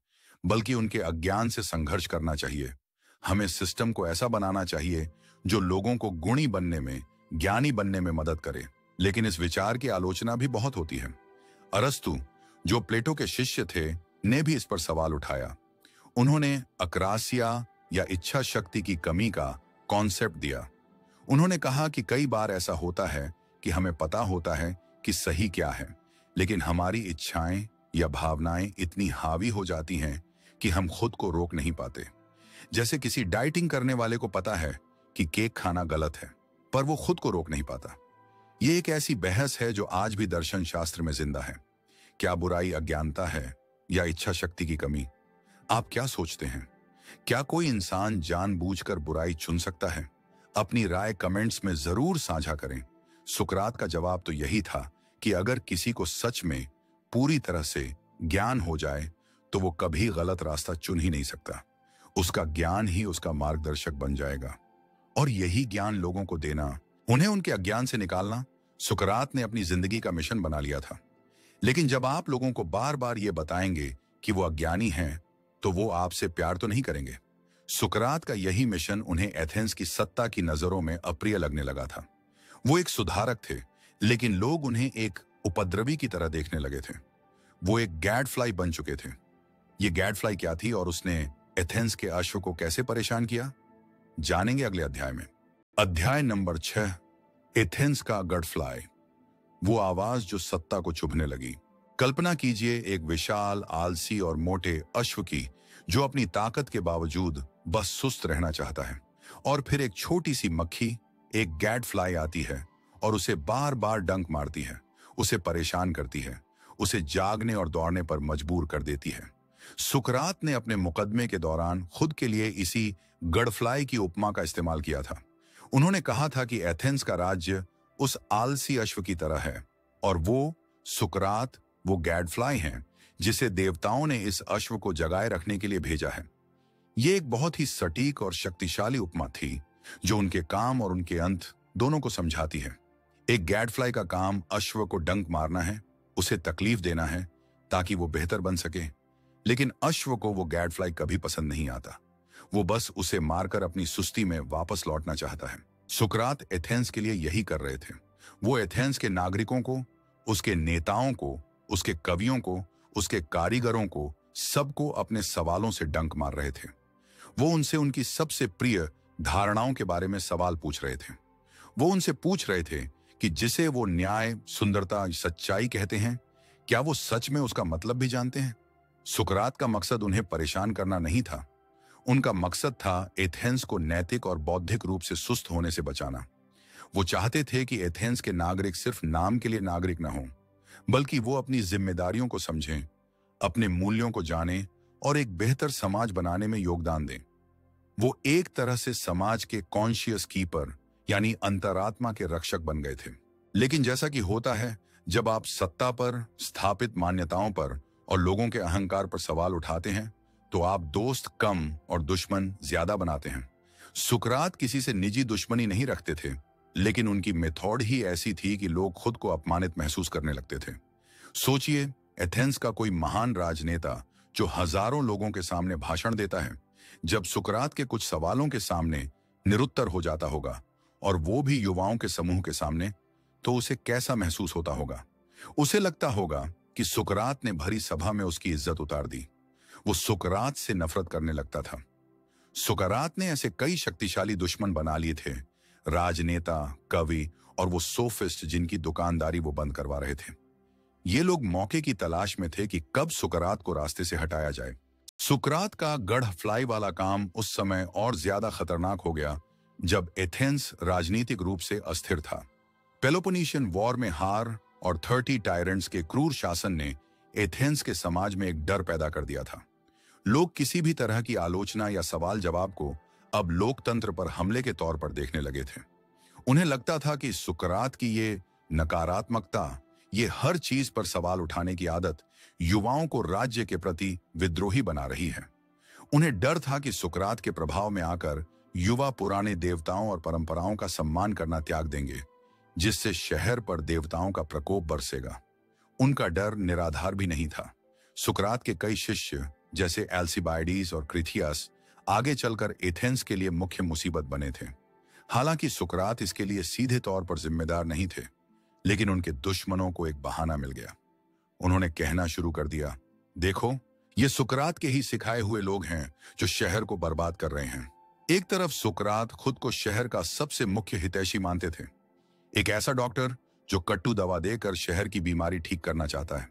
बल्कि उनके अज्ञान से संघर्ष करना चाहिए। हमें सिस्टम को ऐसा बनाना चाहिए जो लोगों को गुणी बनने में, ज्ञानी बनने में मदद करे। लेकिन इस विचार की आलोचना भी बहुत होती है। अरस्तु, जो प्लेटो के शिष्य थे, ने भी इस पर सवाल उठाया। उन्होंने अक्रासिया या इच्छा शक्ति की कमी का कॉन्सेप्ट दिया। उन्होंने कहा कि कई बार ऐसा होता है कि हमें पता होता है कि सही क्या है, लेकिन हमारी इच्छाएं या भावनाएं इतनी हावी हो जाती हैं कि हम खुद को रोक नहीं पाते। जैसे किसी डाइटिंग करने वाले को पता है कि केक खाना गलत है, पर वो खुद को रोक नहीं पाता। ये एक ऐसी बहस है जो आज भी दर्शन शास्त्र में जिंदा है। क्या बुराई अज्ञानता है या इच्छा शक्ति की कमी? आप क्या सोचते हैं? क्या कोई इंसान जानबूझकर बुराई चुन सकता है? अपनी राय कमेंट्स में जरूर साझा करें। सुकरात का जवाब तो यही था कि अगर किसी को सच में पूरी तरह से ज्ञान हो जाए, तो वो कभी गलत रास्ता चुन ही नहीं सकता। उसका ज्ञान ही उसका मार्गदर्शक बन जाएगा। और यही ज्ञान लोगों को देना, उन्हें उनके अज्ञान से निकालना, सुकरात ने अपनी जिंदगी का मिशन बना लिया था। लेकिन जब आप लोगों को बार बार ये बताएंगे कि वो अज्ञानी हैं, तो वो आपसे प्यार तो नहीं करेंगे। सुकरात का यही मिशन उन्हें एथेंस की सत्ता की नजरों में अप्रिय लगने लगा था। वो एक सुधारक थे, लेकिन लोग उन्हें एक उपद्रवी की तरह देखने लगे थे। वो एक गैडफ्लाई बन चुके थे। ये गैडफ्लाई क्या थी और उसने एथेंस के अश्व को कैसे परेशान किया, जानेंगे अगले अध्याय में। अध्याय नंबर 6, एथेंस का गडफ्लाई। वो आवाज जो सत्ता को चुभने लगी। कल्पना कीजिए एक विशाल, आलसी और मोटे अश्व की, जो अपनी ताकत के बावजूद बस सुस्त रहना चाहता है। और फिर एक छोटी सी मक्खी, एक गैडफ्लाई आती है और उसे बार बार डंक मारती है, उसे परेशान करती है, उसे जागने और दौड़ने पर मजबूर कर देती है। सुकरात ने अपने मुकदमे के दौरान खुद के लिए इसी गडफ्लाई की उपमा का इस्तेमाल किया था। उन्होंने कहा था कि एथेंस का राज्य उस आलसी अश्व की तरह है और वो सुकरात वो गैडफ्लाई हैं जिसे देवताओं ने इस अश्व को जगाए रखने के लिए भेजा है। ये एक बहुत ही सटीक और शक्तिशाली उपमा थी, जो उनके काम और उनके अंत दोनों को समझाती है। एक गैडफ्लाई का काम अश्व को डंक मारना है, उसे तकलीफ देना है ताकि वो बेहतर बन सके। लेकिन अश्व को वो गैडफ्लाई कभी पसंद नहीं आता। वो बस उसे मारकर अपनी सुस्ती में वापस लौटना चाहता है। सुकरात एथेंस के लिए यही कर रहे थे। वो एथेंस के नागरिकों को, उसके नेताओं को, उसके कवियों को, उसके कारीगरों को, सबको अपने सवालों से डंक मार रहे थे। वो उनसे उनकी सबसे प्रिय धारणाओं के बारे में सवाल पूछ रहे थे। वो उनसे पूछ रहे थे कि जिसे वो न्याय, सुंदरता, सच्चाई कहते हैं, क्या वो सच में उसका मतलब भी जानते हैं? सुकरात का मकसद उन्हें परेशान करना नहीं था। उनका मकसद था एथेंस को नैतिक और बौद्धिक रूप से सुस्त होने से बचाना। वो चाहते थे कि एथेंस के नागरिक सिर्फ नाम के लिए नागरिक न हों, बल्कि वो अपनी जिम्मेदारियों को समझें, अपने मूल्यों को जानें और एक बेहतर समाज बनाने में योगदान दें। वो एक तरह से समाज के कॉन्शियस कीपर, यानी अंतरात्मा के रक्षक बन गए थे। लेकिन जैसा कि होता है, जब आप सत्ता पर, स्थापित मान्यताओं पर और लोगों के अहंकार पर सवाल उठाते हैं, तो आप दोस्त कम और दुश्मन ज्यादा बनाते हैं। सुकरात किसी से निजी दुश्मनी नहीं रखते थे, लेकिन उनकी मेथड ही ऐसी थी कि लोग खुद को अपमानित महसूस करने लगते थे। सोचिए, एथेंस का कोई महान राजनेता जो हजारों लोगों के सामने भाषण देता है, जब सुकरात के कुछ सवालों के सामने निरुत्तर हो जाता होगा, और वो भी युवाओं के समूह के सामने, तो उसे कैसा महसूस होता होगा? उसे लगता होगा कि सुकरात ने भरी सभा में उसकी इज्जत उतार दी। वो सुकरात से नफरत करने लगता था। सुकरात ने ऐसे कई शक्तिशाली दुश्मन बना लिए थे, राजनेता, कवि और वो सोफिस्ट जिनकी दुकानदारी वो बंद करवा रहे थे। ये लोग मौके की तलाश में थे कि कब सुकरात को रास्ते से हटाया जाए। सुकरात का गढ़ फ्लाई वाला काम उस समय और ज्यादा खतरनाक हो गया, जब एथेंस राजनीतिक रूप से अस्थिर था। पेलोपोनेशियन वॉर में हार और 30 टायरेंट्स के क्रूर शासन ने एथेंस के समाज में एक डर पैदा कर दिया था। लोग किसी भी तरह की आलोचना या सवाल जवाब को अब लोकतंत्र पर हमले के तौर पर देखने लगे थे। उन्हें लगता था कि सुकरात की ये नकारात्मकता, ये हर चीज पर सवाल उठाने की आदत युवाओं को राज्य के प्रति विद्रोही बना रही है। उन्हें डर था कि सुकरात के प्रभाव में आकर युवा पुराने देवताओं और परंपराओं का सम्मान करना त्याग देंगे, जिससे शहर पर देवताओं का प्रकोप बरसेगा। उनका डर निराधार भी नहीं था। सुकरात के कई शिष्य जैसे एल्सिबाइडीज और क्रिथियस आगे चलकर एथेंस के लिए मुख्य मुसीबत बने थे। हालांकि सुकरात इसके लिए सीधे तौर पर जिम्मेदार नहीं थे, लेकिन उनके दुश्मनों को एक बहाना मिल गया। उन्होंने कहना शुरू कर दिया, देखो, ये सुकरात के ही सिखाए हुए लोग हैं जो शहर को बर्बाद कर रहे हैं। एक तरफ सुकरात खुद को शहर का सबसे मुख्य हितैषी मानते थे, एक ऐसा डॉक्टर जो कट्टू दवा देकर शहर की बीमारी ठीक करना चाहता है।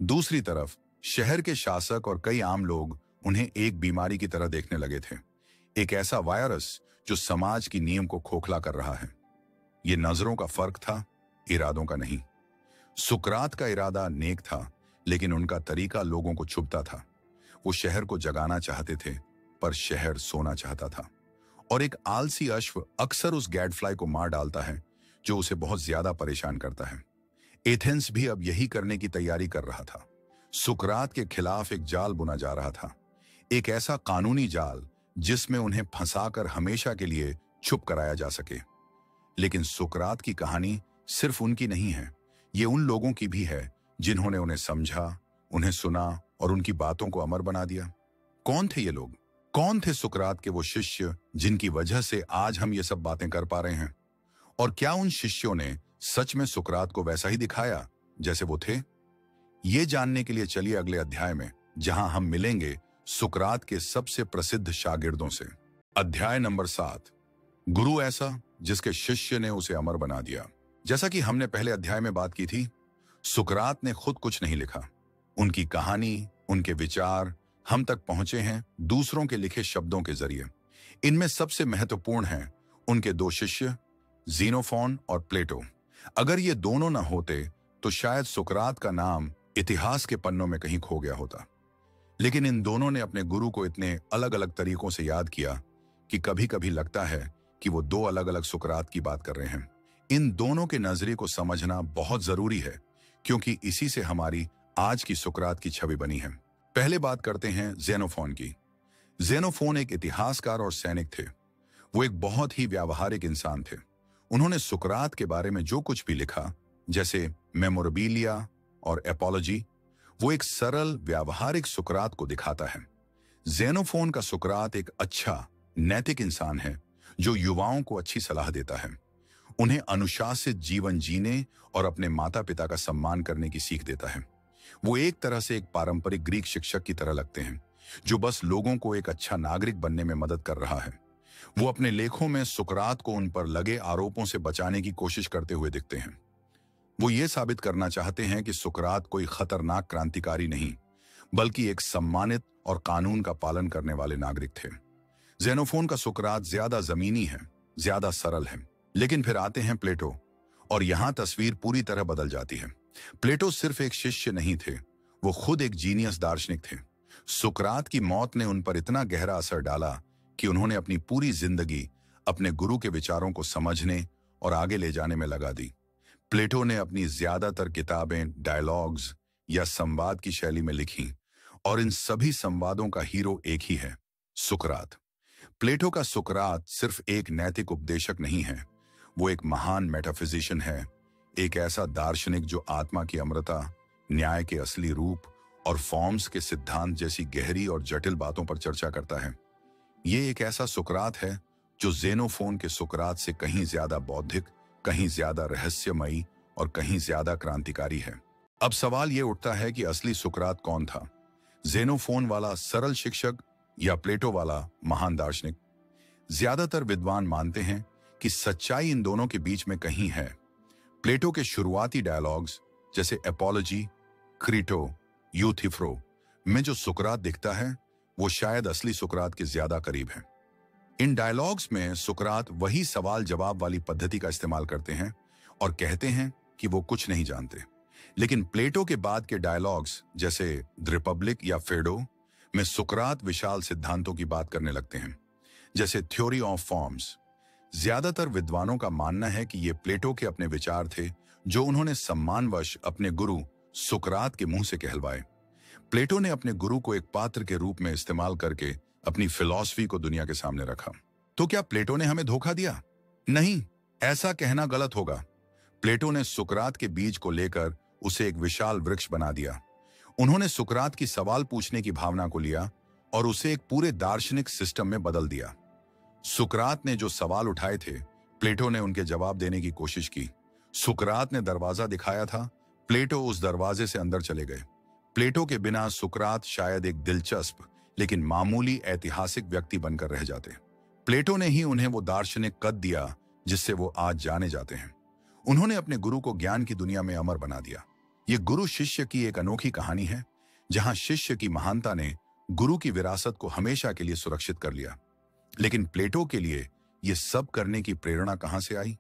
दूसरी तरफ शहर के शासक और कई आम लोग उन्हें एक बीमारी की तरह देखने लगे थे, एक ऐसा वायरस जो समाज की नींव को खोखला कर रहा है। ये नजरों का फर्क था, इरादों का नहीं। सुकरात का इरादा नेक था, लेकिन उनका तरीका लोगों को चुभता था। वो शहर को जगाना चाहते थे, पर शहर सोना चाहता था। और एक आलसी अश्व अक्सर उस गैडफ्लाई को मार डालता है जो उसे बहुत ज्यादा परेशान करता है। एथेंस भी अब यही करने की तैयारी कर रहा था। सुकरात के खिलाफ एक जाल बुना जा रहा था, एक ऐसा कानूनी जाल जिसमें उन्हें फंसाकर हमेशा के लिए चुप कराया जा सके। लेकिन सुकरात की कहानी सिर्फ उनकी नहीं है, ये उन लोगों की भी है जिन्होंने उन्हें समझा, उन्हें सुना और उनकी बातों को अमर बना दिया। कौन थे ये लोग? कौन थे सुकरात के वो शिष्य जिनकी वजह से आज हम ये सब बातें कर पा रहे हैं? और क्या उन शिष्यों ने सच में सुकरात को वैसा ही दिखाया जैसे वो थे? ये जानने के लिए चलिए अगले अध्याय में, जहां हम मिलेंगे सुकरात के सबसे प्रसिद्ध शागिर्दों से। अध्याय नंबर 7, गुरु ऐसा जिसके शिष्य ने उसे अमर बना दिया। जैसा कि हमने पहले अध्याय में बात की थी, सुकरात ने खुद कुछ नहीं लिखा। उनकी कहानी, उनके विचार हम तक पहुंचे हैं दूसरों के लिखे शब्दों के जरिए। इनमें सबसे महत्वपूर्ण हैं उनके 2 शिष्य, ज़ीनोफोन और प्लेटो। अगर ये दोनों न होते तो शायद सुकरात का नाम इतिहास के पन्नों में कहीं खो गया होता। लेकिन इन दोनों ने अपने गुरु को इतने अलग अलग तरीकों से याद किया कि कभी कभी लगता है कि वो 2 अलग अलग सुकरात की बात कर रहे हैं। इन दोनों के नजरिए को समझना बहुत जरूरी है, क्योंकि इसी से हमारी आज की सुकरात की छवि बनी है। पहले बात करते हैं ज़ेनोफोन की। ज़ेनोफोन एक इतिहासकार और सैनिक थे। वो एक बहुत ही व्यावहारिक इंसान थे। उन्होंने सुकरात के बारे में जो कुछ भी लिखा, जैसे मेमोरेबिलिया और एपोलॉजी, वो एक सरल व्यावहारिक सुकरात को दिखाता है। ज़ेनोफोन का सुकरात एक अच्छा नैतिक इंसान है जो युवाओं को अच्छी सलाह देता है, उन्हें अनुशासित जीवन जीने और अपने माता पिता का सम्मान करने की सीख देता है। वो एक तरह से एक पारंपरिक ग्रीक शिक्षक की तरह लगते हैं जो बस लोगों को एक अच्छा नागरिक बनने में मदद कर रहा है। वो अपने लेखों में सुकरात को उन पर लगे आरोपों से बचाने की कोशिश करते हुए दिखते हैं। वो ये साबित करना चाहते हैं कि सुकरात कोई खतरनाक क्रांतिकारी नहीं, बल्कि एक सम्मानित और कानून का पालन करने वाले नागरिक थे। ज़ेनोफोन का सुकरात ज्यादा जमीनी है, ज्यादा सरल है। लेकिन फिर आते हैं प्लेटो, और यहां तस्वीर पूरी तरह बदल जाती है। प्लेटो सिर्फ एक शिष्य नहीं थे, वो खुद एक जीनियस दार्शनिक थे। सुकरात की मौत ने उन पर इतना गहरा असर डाला कि उन्होंने अपनी पूरी जिंदगी अपने गुरु के विचारों को समझने और आगे ले जाने में लगा दी। प्लेटो ने अपनी ज्यादातर किताबें डायलॉग्स या संवाद की शैली में लिखी, और इन सभी संवादों का हीरो एक ही है, सुकरात। प्लेटो का सुकरात सिर्फ एक नैतिक उपदेशक नहीं है, वो एक महान मेटाफिजिशियन है, एक ऐसा दार्शनिक जो आत्मा की अमरता, न्याय के असली रूप और फॉर्म्स के सिद्धांत जैसी गहरी और जटिल बातों पर चर्चा करता है। ये एक ऐसा सुकरात है जो ज़ेनोफोन के सुकरात से कहीं ज्यादा बौद्धिक, कहीं ज्यादा रहस्यमयी और कहीं ज्यादा क्रांतिकारी है। अब सवाल ये उठता है कि असली सुकरात कौन था, ज़ेनोफोन वाला सरल शिक्षक या प्लेटो वाला महान दार्शनिक? ज्यादातर विद्वान मानते हैं कि सच्चाई इन दोनों के बीच में कहीं है। प्लेटो के शुरुआती डायलॉग्स जैसे एपोलॉजी, क्रीटो, यूथिफ्रो में जो सुकरात दिखता है वो शायद असली सुकरात के ज्यादा करीब है। इन डायलॉग्स में सुकरात वही सवाल जवाब वाली पद्धति का इस्तेमाल करते हैं और कहते हैं कि वो कुछ नहीं जानते। लेकिन प्लेटो के बाद के डायलॉग्स जैसे द रिपब्लिक या फेडो में सुकरात विशाल सिद्धांतों की बात करने लगते हैं, जैसे थ्योरी ऑफ फॉर्म्स। ज्यादातर विद्वानों का मानना है कि ये प्लेटो के अपने विचार थे जो उन्होंने सम्मानवश अपने गुरु सुकरात के मुंह से कहलवाए। प्लेटो ने अपने गुरु को एक पात्र के रूप में इस्तेमाल करके अपनी फिलॉसफी को दुनिया के सामने रखा। तो क्या प्लेटो ने हमें धोखा दिया? नहीं, ऐसा कहना गलत होगा। प्लेटो ने सुकरात के बीज को लेकर उसे एक विशाल वृक्ष बना दिया। उन्होंने सुकरात की सवाल पूछने की भावना को लिया और उसे एक पूरे दार्शनिक सिस्टम में बदल दिया। सुकरात ने जो सवाल उठाए थे, प्लेटो ने उनके जवाब देने की कोशिश की। सुकरात ने दरवाजा दिखाया था, प्लेटो उस दरवाजे से अंदर चले गए। प्लेटो के बिना सुकरात शायद एक दिलचस्प लेकिन मामूली ऐतिहासिक व्यक्ति बनकर रह जाते। प्लेटो ने ही उन्हें वो दार्शनिक कद दिया जिससे वो आज जाने जाते हैं। उन्होंने अपने गुरु को ज्ञान की दुनिया में अमर बना दिया। ये गुरु शिष्य की एक अनोखी कहानी है, जहां शिष्य की महानता ने गुरु की विरासत को हमेशा के लिए सुरक्षित कर लिया। लेकिन प्लेटो के लिए ये सब करने की प्रेरणा कहां से आई?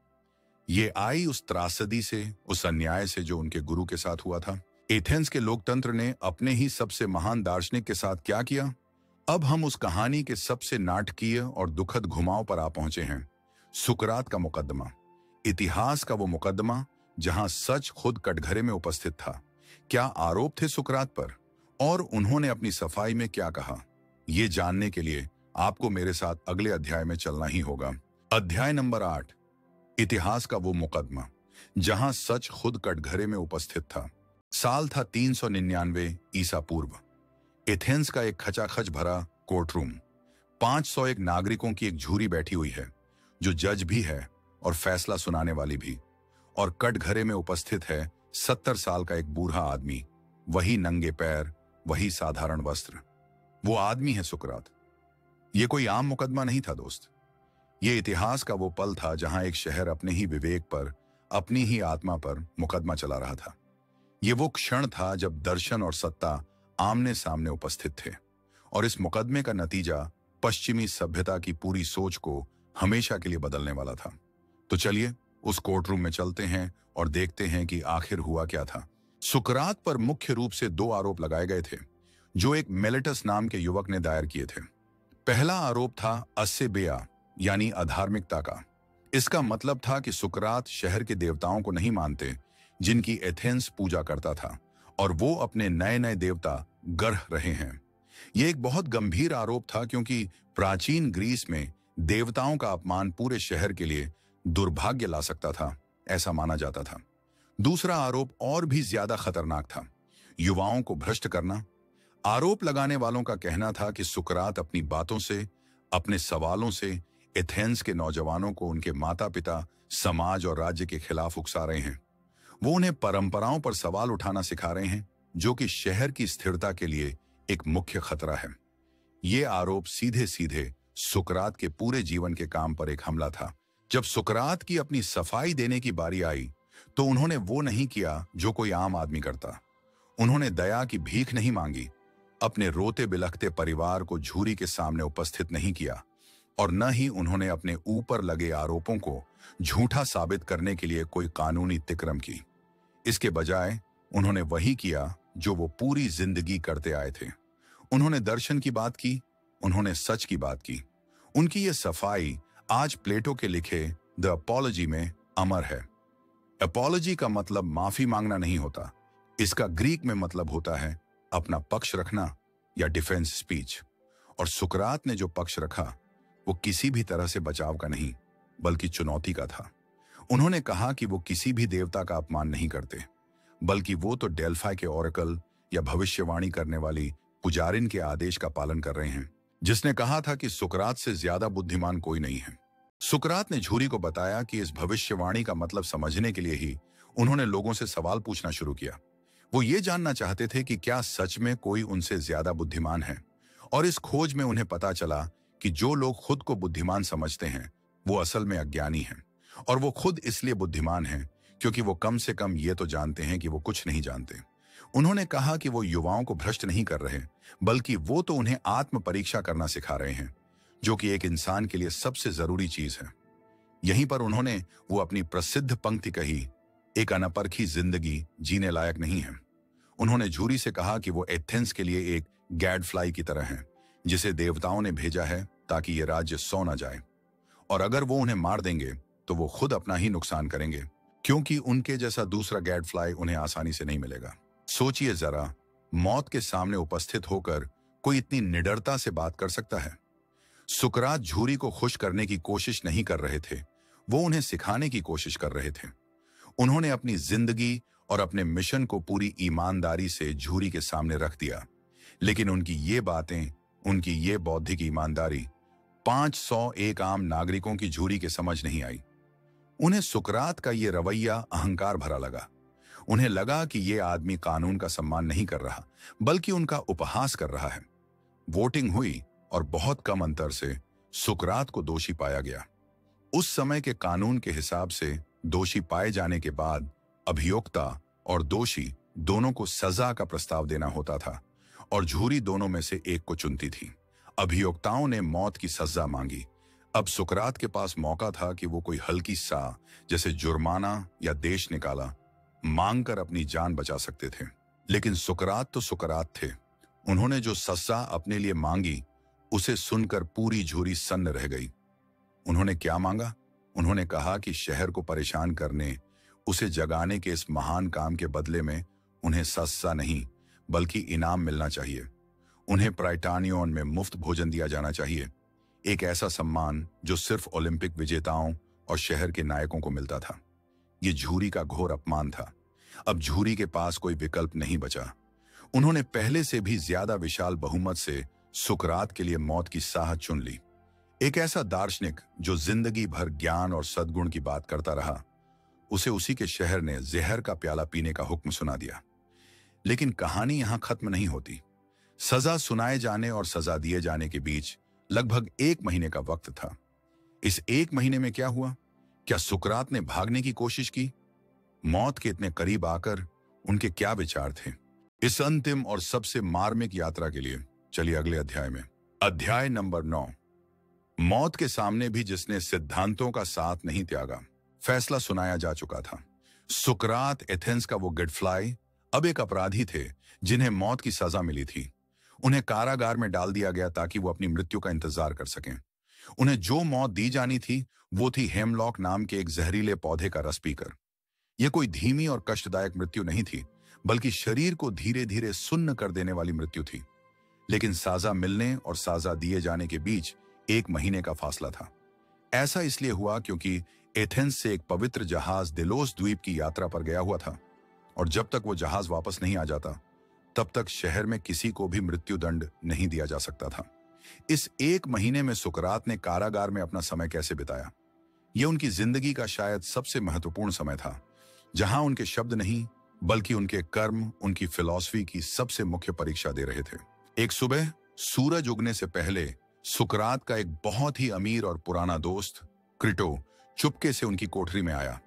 ये आई उस त्रासदी से, उस अन्याय से जो उनके गुरु के साथ हुआ था। एथेंस के लोकतंत्र ने अपने ही सबसे महान दार्शनिक के साथ क्या किया? अब हम उस कहानी के सबसे नाटकीय और दुखद घुमाव पर आ पहुंचे हैं। सुकरात का मुकदमा, इतिहास का वो मुकदमा जहां सच खुद कटघरे में उपस्थित था। क्या आरोप थे सुकरात पर और उन्होंने अपनी सफाई में क्या कहा? ये जानने के लिए आपको मेरे साथ अगले अध्याय में चलना ही होगा। अध्याय नंबर 8, इतिहास का वो मुकदमा जहां सच खुद कटघरे में उपस्थित था। साल था 399 ईसा पूर्व। एथेंस का एक खचाखच भरा कोर्ट रूम। 501 नागरिकों की एक झूरी बैठी हुई है, जो जज भी है और फैसला सुनाने वाली भी। और कटघरे में उपस्थित है 70 साल का एक बूढ़ा आदमी, वही नंगे पैर, वही साधारण वस्त्र। वो आदमी है सुकरात। ये कोई आम मुकदमा नहीं था दोस्त। ये इतिहास का वो पल था जहां एक शहर अपने ही विवेक पर, अपनी ही आत्मा पर मुकदमा चला रहा था। ये वो क्षण था जब दर्शन और सत्ता आमने सामने उपस्थित थे, और इस मुकदमे का नतीजा पश्चिमी सभ्यता की पूरी सोच को हमेशा के लिए बदलने वाला था। तो चलिए उस कोर्ट रूम में चलते हैं और देखते हैं कि आखिर हुआ क्या था। सुकरात पर मुख्य रूप से 2 आरोप लगाए गए थे, जो एक मेलेटस नाम के युवक ने दायर किए थे। पहला आरोप था अस्सेबेया, यानी अधार्मिकता का। इसका मतलब था कि सुकरात शहर के देवताओं को नहीं मानते जिनकी एथेंस पूजा करता था, और वो अपने नए नए देवता गढ़ रहे हैं। यह एक बहुत गंभीर आरोप था, क्योंकि प्राचीन ग्रीस में देवताओं का अपमान पूरे शहर के लिए दुर्भाग्य ला सकता था, ऐसा माना जाता था। दूसरा आरोप और भी ज्यादा खतरनाक था, युवाओं को भ्रष्ट करना। आरोप लगाने वालों का कहना था कि सुकरात अपनी बातों से, अपने सवालों से एथेंस के नौजवानों को उनके माता पिता, समाज और राज्य के खिलाफ उकसा रहे हैं। वो उन्हें परंपराओं पर सवाल उठाना सिखा रहे हैं, जो कि शहर की स्थिरता के लिए एक मुख्य खतरा है। ये आरोप सीधे सीधे सुकरात के पूरे जीवन के काम पर एक हमला था। जब सुकरात की अपनी सफाई देने की बारी आई, तो उन्होंने वो नहीं किया जो कोई आम आदमी करता। उन्होंने दया की भीख नहीं मांगी, अपने रोते बिलखते परिवार को झूरी के सामने उपस्थित नहीं किया, और न ही उन्होंने अपने ऊपर लगे आरोपों को झूठा साबित करने के लिए कोई कानूनी तिक्रम की। इसके बजाय उन्होंने वही किया जो वो पूरी जिंदगी करते आए थे। उन्होंने दर्शन की बात की, उन्होंने सच की बात की। उनकी ये सफाई आज प्लेटो के लिखे द अपॉलजी में अमर है। अपॉलजी का मतलब माफी मांगना नहीं होता। इसका ग्रीक में मतलब होता है अपना पक्ष रखना या डिफेंस स्पीच। और सुकरात ने जो पक्ष रखा, वो किसी भी तरह से बचाव का नहीं, बल्कि चुनौती का था। उन्होंने कहा कि वो किसी भी देवता का अपमान नहीं करते, बल्कि वो तो डेल्फाई के ओरेकल या भविष्यवाणी करने वाली पुजारिन के आदेश का पालन कर रहे हैं, जिसने कहा था कि सुकरात से ज्यादा बुद्धिमान कोई नहीं है। सुकरात ने झूरी को बताया कि इस भविष्यवाणी का मतलब समझने के लिए ही उन्होंने लोगों से सवाल पूछना शुरू किया। वो ये जानना चाहते थे कि क्या सच में कोई उनसे ज्यादा बुद्धिमान है। और इस खोज में उन्हें पता चला कि जो लोग खुद को बुद्धिमान समझते हैं, वो असल में अज्ञानी हैं। और वो खुद इसलिए बुद्धिमान हैं क्योंकि वो कम से कम ये तो जानते हैं कि वो कुछ नहीं जानते। उन्होंने कहा कि वो युवाओं को भ्रष्ट नहीं कर रहे, बल्कि वो तो उन्हें आत्म परीक्षा करना सिखा रहे हैं। जो कि एक इंसान के लिए सबसे जरूरी चीज है। यहीं पर उन्होंने वो अपनी प्रसिद्ध पंक्ति कही, एक अनपरखी जिंदगी जीने लायक नहीं है। उन्होंने झूरी से कहा कि वो एथेंस के लिए एक गैडफ्लाई की तरह है, जिसे देवताओं ने भेजा है ताकि ये राज्य सौ न जाए, और अगर वो उन्हें मार देंगे तो वो खुद अपना ही नुकसान करेंगे, क्योंकि उनके जैसा दूसरा गैडफ्लाई उन्हें आसानी से नहीं मिलेगा। सोचिए जरा, मौत के सामने उपस्थित होकर कोई इतनी निडरता से बात कर सकता है। सुकरात झूरी को खुश करने की कोशिश नहीं कर रहे थे, वो उन्हें सिखाने की कोशिश कर रहे थे। उन्होंने अपनी जिंदगी और अपने मिशन को पूरी ईमानदारी से झूरी के सामने रख दिया, लेकिन उनकी ये बातें, उनकी ये बौद्धिक ईमानदारी 501 आम नागरिकों की झूरी के समझ नहीं आई। उन्हें सुकरात का ये रवैया अहंकार भरा लगा। उन्हें लगा कि ये आदमी कानून का सम्मान नहीं कर रहा, बल्कि उनका उपहास कर रहा है। वोटिंग हुई और बहुत कम अंतर से सुकरात को दोषी पाया गया। उस समय के कानून के हिसाब से दोषी पाए जाने के बाद अभियोक्ता और दोषी दोनों को सजा का प्रस्ताव देना होता था, और झूरी दोनों में से एक को चुनती थी। अभियोक्ताओं ने मौत की सजा मांगी। अब सुकरात के पास मौका था कि वो कोई हल्की सा, जैसे जुर्माना या देश निकाला, मांगकर अपनी जान बचा सकते थे। लेकिन सुकरात तो सुकरात थे। उन्होंने जो सजा अपने लिए मांगी, उसे सुनकर पूरी झूरी सन्न रह गई। उन्होंने क्या मांगा? उन्होंने कहा कि शहर को परेशान करने, उसे जगाने के इस महान काम के बदले में उन्हें सजा नहीं बल्कि इनाम मिलना चाहिए। उन्हें प्राइटानियन में मुफ्त भोजन दिया जाना चाहिए, एक ऐसा सम्मान जो सिर्फ ओलंपिक विजेताओं और शहर के नायकों को मिलता था। ये झूरी का घोर अपमान था। अब झूरी के पास कोई विकल्प नहीं बचा। उन्होंने पहले से भी ज्यादा विशाल बहुमत से सुकरात के लिए मौत की साह चुन ली। एक ऐसा दार्शनिक जो जिंदगी भर ज्ञान और सद्गुण की बात करता रहा, उसे उसी के शहर ने जहर का प्याला पीने का हुक्म सुना दिया। लेकिन कहानी यहां खत्म नहीं होती। सजा सुनाए जाने और सजा दिए जाने के बीच लगभग 1 महीने का वक्त था। इस 1 महीने में क्या हुआ? क्या सुकरात ने भागने की कोशिश की? मौत के इतने करीब आकर उनके क्या विचार थे? इस अंतिम और सबसे मार्मिक यात्रा के लिए चलिए अगले अध्याय में। अध्याय नंबर 9। मौत के सामने भी जिसने सिद्धांतों का साथ नहीं त्यागा। फैसला सुनाया जा चुका था। सुकरात, एथेंस का वो गैडफ्लाई, अब एक अपराधी थे जिन्हें मौत की सजा मिली थी। उन्हें कारागार में डाल दिया गया ताकि वो अपनी मृत्यु का इंतजार कर सकें। उन्हें जो मौत दी जानी थी वो थी हेमलॉक नाम के एक जहरीले पौधे का रस पीकर। यह कोई धीमी और कष्टदायक मृत्यु नहीं थी, बल्कि शरीर को धीरे धीरे सुन्न कर देने वाली मृत्यु थी। लेकिन साजा मिलने और साजा दिए जाने के बीच 1 महीने का फासला था। ऐसा इसलिए हुआ क्योंकि एथेंस से एक पवित्र जहाज दिलोस द्वीप की यात्रा पर गया हुआ था, और जब तक वो जहाज वापस नहीं आ जाता तब तक शहर में किसी को भी मृत्यु दंड नहीं दिया जा सकता था। इस 1 महीने में सुकरात ने कारागार में अपना समय कैसे बिताया? यह उनकी जिंदगी का शायद सबसे महत्वपूर्ण समय था, जहां उनके शब्द नहीं बल्कि उनके कर्म उनकी फिलॉसफी की सबसे मुख्य परीक्षा दे रहे थे। एक सुबह सूरज उगने से पहले सुकरात का एक बहुत ही अमीर और पुराना दोस्त क्रिटो चुपके से उनकी कोठरी में आया।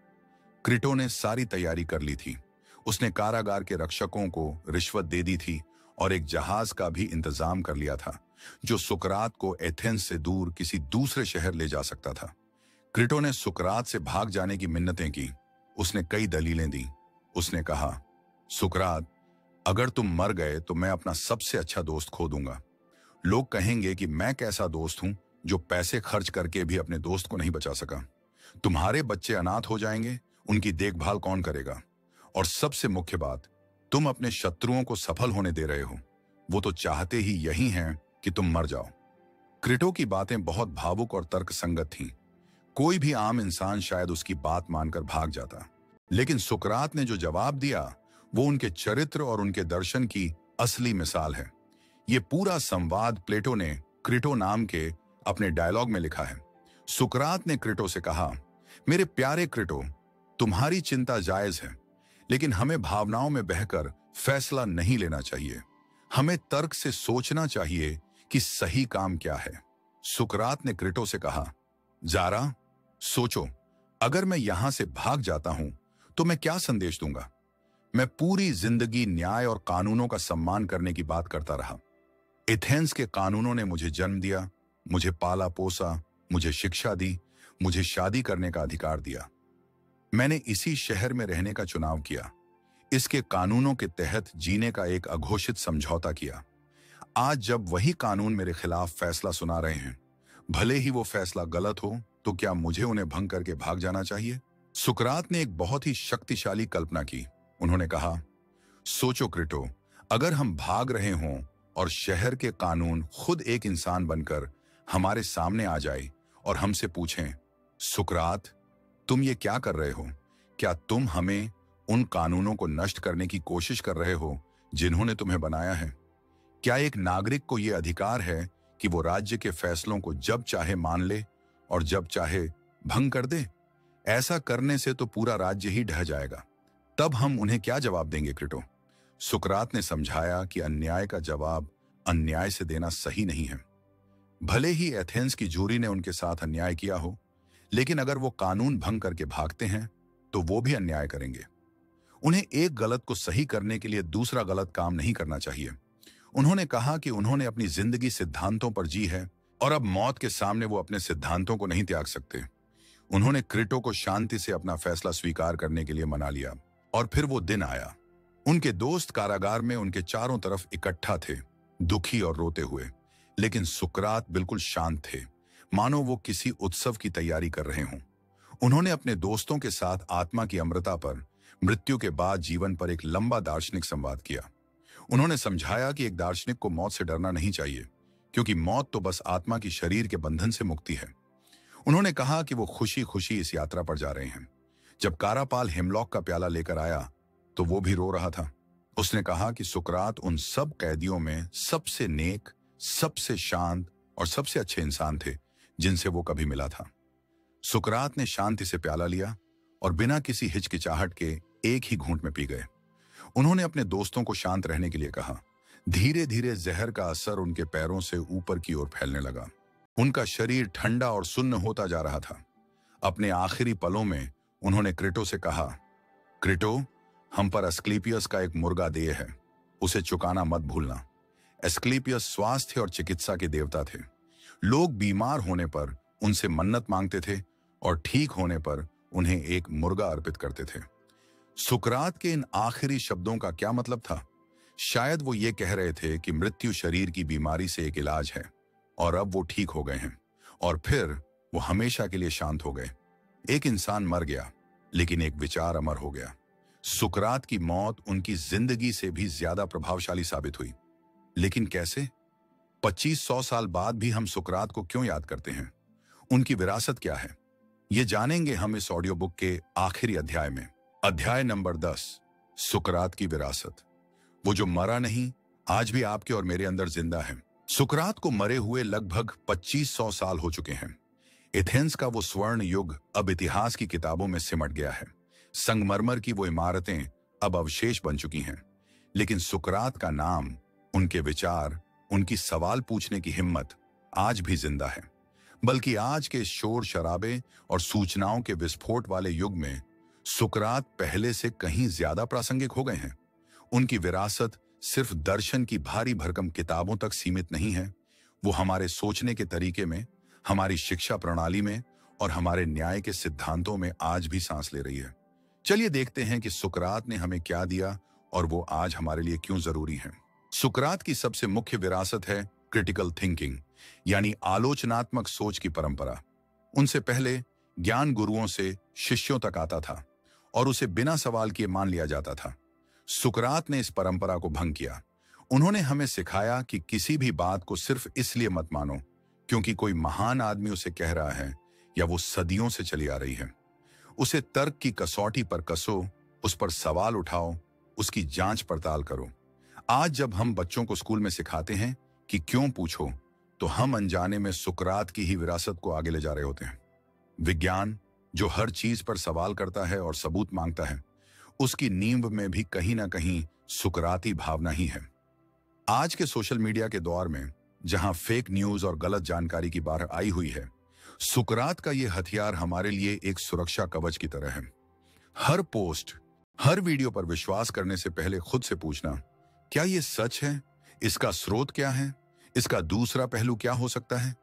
क्रिटो ने सारी तैयारी कर ली थी। उसने कारागार के रक्षकों को रिश्वत दे दी थी और एक जहाज का भी इंतजाम कर लिया था जो सुकरात को एथेंस से दूर किसी दूसरे शहर ले जा सकता था। क्रिटो ने सुकरात से भाग जाने की मिन्नतें की। उसने कई दलीलें दी। उसने कहा, सुकरात, अगर तुम मर गए तो मैं अपना सबसे अच्छा दोस्त खो दूंगा। लोग कहेंगे कि मैं कैसा दोस्त हूं जो पैसे खर्च करके भी अपने दोस्त को नहीं बचा सका। तुम्हारे बच्चे अनाथ हो जाएंगे, उनकी देखभाल कौन करेगा? और सबसे मुख्य बात, तुम अपने शत्रुओं को सफल होने दे रहे हो। वो तो चाहते ही यही हैं कि तुम मर जाओ। क्रिटो की बातें बहुत भावुक और तर्कसंगत थीं। कोई भी आम इंसान शायद उसकी बात मानकर भाग जाता, लेकिन सुकरात ने जो जवाब दिया वो उनके चरित्र और उनके दर्शन की असली मिसाल है। ये पूरा संवाद प्लेटो ने क्रिटो नाम के अपने डायलॉग में लिखा है। सुकरात ने क्रिटो से कहा, मेरे प्यारे क्रिटो, तुम्हारी चिंता जायज है, लेकिन हमें भावनाओं में बहकर फैसला नहीं लेना चाहिए। हमें तर्क से सोचना चाहिए कि सही काम क्या है। सुकरात ने क्रिटो से कहा, जारा, सोचो, अगर मैं यहां से भाग जाता हूं तो मैं क्या संदेश दूंगा? मैं पूरी जिंदगी न्याय और कानूनों का सम्मान करने की बात करता रहा। एथेंस के कानूनों ने मुझे जन्म दिया, मुझे पाला पोसा, मुझे शिक्षा दी, मुझे शादी करने का अधिकार दिया। मैंने इसी शहर में रहने का चुनाव किया, इसके कानूनों के तहत जीने का एक अघोषित समझौता किया। आज जब वही कानून मेरे खिलाफ फैसला सुना रहे हैं, भले ही वो फैसला गलत हो, तो क्या मुझे उन्हें भंग करके भाग जाना चाहिए? सुकरात ने एक बहुत ही शक्तिशाली कल्पना की। उन्होंने कहा, सोचो क्रिटो, अगर हम भाग रहे हों और शहर के कानून खुद एक इंसान बनकर हमारे सामने आ जाए और हमसे पूछें, सुकरात, तुम ये क्या कर रहे हो? क्या तुम हमें उन कानूनों को नष्ट करने की कोशिश कर रहे हो जिन्होंने तुम्हें बनाया है? क्या एक नागरिक को यह अधिकार है कि वो राज्य के फैसलों को जब चाहे मान ले और जब चाहे भंग कर दे? ऐसा करने से तो पूरा राज्य ही ढह जाएगा। तब हम उन्हें क्या जवाब देंगे क्रिटो? सुकरात ने समझाया कि अन्याय का जवाब अन्याय से देना सही नहीं है। भले ही एथेंस की जूरी ने उनके साथ अन्याय किया हो, लेकिन अगर वो कानून भंग करके भागते हैं तो वो भी अन्याय करेंगे। उन्हें एक गलत को सही करने के लिए दूसरा गलत काम नहीं करना चाहिए। उन्होंने कहा कि उन्होंने अपनी जिंदगी सिद्धांतों पर जी है और अब मौत के सामने वो अपने सिद्धांतों को नहीं त्याग सकते। उन्होंने क्रिटो को शांति से अपना फैसला स्वीकार करने के लिए मना लिया और फिर वो दिन आया। उनके दोस्त कारागार में उनके चारों तरफ इकट्ठा थे, दुखी और रोते हुए, लेकिन सुकरात बिल्कुल शांत थे, मानो वो किसी उत्सव की तैयारी कर रहे हों। उन्होंने अपने दोस्तों के साथ आत्मा की अमरता पर, मृत्यु के बाद जीवन पर एक लंबा दार्शनिक संवाद किया। उन्होंने समझाया कि एक दार्शनिक को मौत से डरना नहीं चाहिए, क्योंकि मौत तो बस आत्मा की शरीर के बंधन से मुक्ति है। उन्होंने कहा कि वो खुशी खुशी इस यात्रा पर जा रहे हैं। जब कारापाल हेमलॉक का प्याला लेकर आया तो वो भी रो रहा था। उसने कहा कि सुकरात उन सब कैदियों में सबसे नेक, सबसे शांत और सबसे अच्छे इंसान थे जिनसे वो कभी मिला था। सुकरात ने शांति से प्याला लिया और बिना किसी हिचकिचाहट के एक ही घूंट में पी गए। उन्होंने अपने दोस्तों को शांत रहने के लिए कहा। धीरे धीरे जहर का असर उनके पैरों से ऊपर की ओर फैलने लगा। उनका शरीर ठंडा और सुन्न होता जा रहा था। अपने आखिरी पलों में उन्होंने क्रिटो से कहा, क्रिटो, हम पर एस्क्लेपियस का एक मुर्गा देय है, उसे चुकाना मत भूलना। एस्क्लेपियस स्वास्थ्य और चिकित्सा के देवता थे। लोग बीमार होने पर उनसे मन्नत मांगते थे और ठीक होने पर उन्हें एक मुर्गा अर्पित करते थे। सुकरात के इन आखिरी शब्दों का क्या मतलब था? शायद वो ये कह रहे थे कि मृत्यु शरीर की बीमारी से एक इलाज है और अब वो ठीक हो गए हैं और फिर वो हमेशा के लिए शांत हो गए। एक इंसान मर गया, लेकिन एक विचार अमर हो गया। सुकरात की मौत उनकी जिंदगी से भी ज्यादा प्रभावशाली साबित हुई। लेकिन कैसे? 2500 साल बाद भी हम सुकरात को क्यों याद करते हैं? उनकी विरासत क्या है? ये जानेंगे हम इस ऑडियो बुक के आखिरी अध्याय में। अध्याय नंबर 10, सुकरात की विरासत। वो जो मरा नहीं, आज भी आपके और मेरे अंदर जिंदा है। सुकरात को मरे हुए लगभग 2500 साल हो चुके हैं। एथेंस का वो स्वर्ण युग अब इतिहास की किताबों में सिमट गया है। संगमरमर की वो इमारतें अब अवशेष बन चुकी हैं, लेकिन सुकरात का नाम, उनके विचार, उनकी सवाल पूछने की हिम्मत आज भी जिंदा है। बल्कि आज के शोर शराबे और सूचनाओं के विस्फोट वाले युग में सुकरात पहले से कहीं ज्यादा प्रासंगिक हो गए हैं। उनकी विरासत सिर्फ दर्शन की भारी भरकम किताबों तक सीमित नहीं है, वो हमारे सोचने के तरीके में, हमारी शिक्षा प्रणाली में और हमारे न्याय के सिद्धांतों में आज भी सांस ले रही है। चलिए देखते हैं कि सुकरात ने हमें क्या दिया और वो आज हमारे लिए क्यों जरूरी है। सुकरात की सबसे मुख्य विरासत है क्रिटिकल थिंकिंग, यानी आलोचनात्मक सोच की परंपरा। उनसे पहले ज्ञान गुरुओं से शिष्यों तक आता था और उसे बिना सवाल किए मान लिया जाता था। सुकरात ने इस परंपरा को भंग किया। उन्होंने हमें सिखाया कि किसी भी बात को सिर्फ इसलिए मत मानो क्योंकि कोई महान आदमी उसे कह रहा है या वो सदियों से चली आ रही है। उसे तर्क की कसौटी पर कसो, उस पर सवाल उठाओ, उसकी जांच पड़ताल करो। आज जब हम बच्चों को स्कूल में सिखाते हैं कि क्यों पूछो, तो हम अनजाने में सुकरात की ही विरासत को आगे ले जा रहे होते हैं। विज्ञान जो हर चीज पर सवाल करता है और सबूत मांगता है, उसकी नींव में भी कहीं ना कहीं सुकराती भावना ही है। आज के सोशल मीडिया के दौर में जहां फेक न्यूज और गलत जानकारी की बाढ़ आई हुई है, सुकरात का यह हथियार हमारे लिए एक सुरक्षा कवच की तरह है। हर पोस्ट, हर वीडियो पर विश्वास करने से पहले खुद से पूछना, क्या यह सच है? इसका स्रोत क्या है? इसका दूसरा पहलू क्या हो सकता है?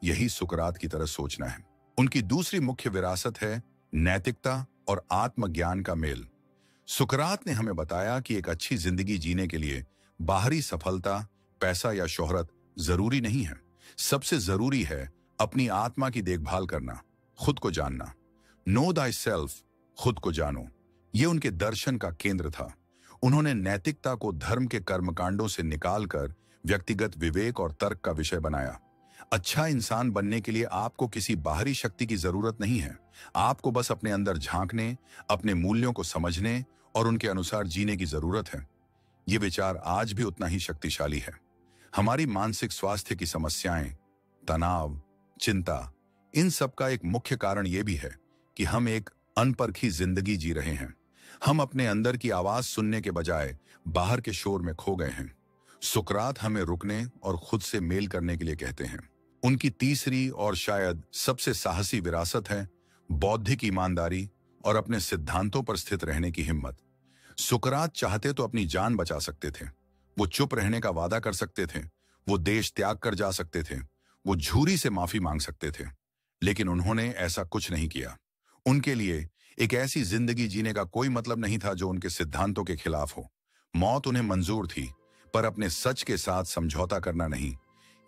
यही सुकरात की तरह सोचना है। उनकी दूसरी मुख्य विरासत है नैतिकता और आत्मज्ञान का मेल। सुकरात ने हमें बताया कि एक अच्छी जिंदगी जीने के लिए बाहरी सफलता, पैसा या शोहरत जरूरी नहीं है। सबसे जरूरी है अपनी आत्मा की देखभाल करना, खुद को जानना। नो दाई सेल्फ, खुद को जानो, ये उनके दर्शन का केंद्र था। उन्होंने नैतिकता को धर्म के कर्मकांडों से निकालकर व्यक्तिगत विवेक और तर्क का विषय बनाया। अच्छा इंसान बनने के लिए आपको किसी बाहरी शक्ति की जरूरत नहीं है। आपको बस अपने अंदर झांकने, अपने मूल्यों को समझने और उनके अनुसार जीने की जरूरत है। ये विचार आज भी उतना ही शक्तिशाली है। हमारी मानसिक स्वास्थ्य की समस्याएं, तनाव, चिंता, इन सब का एक मुख्य कारण यह भी है कि हम एक अनपरखी जिंदगी जी रहे हैं। हम अपने अंदर की आवाज सुनने के बजाय बाहर के शोर में खो गए हैं। सुकरात हमें रुकने और खुद से मेल करने के लिए कहते हैं। उनकी तीसरी और शायद सबसे साहसी विरासत है बौद्धिक ईमानदारी और अपने सिद्धांतों पर स्थित रहने की हिम्मत। सुकरात चाहते तो अपनी जान बचा सकते थे, वो चुप रहने का वादा कर सकते थे, वो देश त्याग कर जा सकते थे, वो झूरी से माफी मांग सकते थे, लेकिन उन्होंने ऐसा कुछ नहीं किया। उनके लिए एक ऐसी जिंदगी जीने का कोई मतलब नहीं था जो उनके सिद्धांतों के खिलाफ हो। मौत उन्हें मंजूर थी, पर अपने सच के साथ समझौता करना नहीं।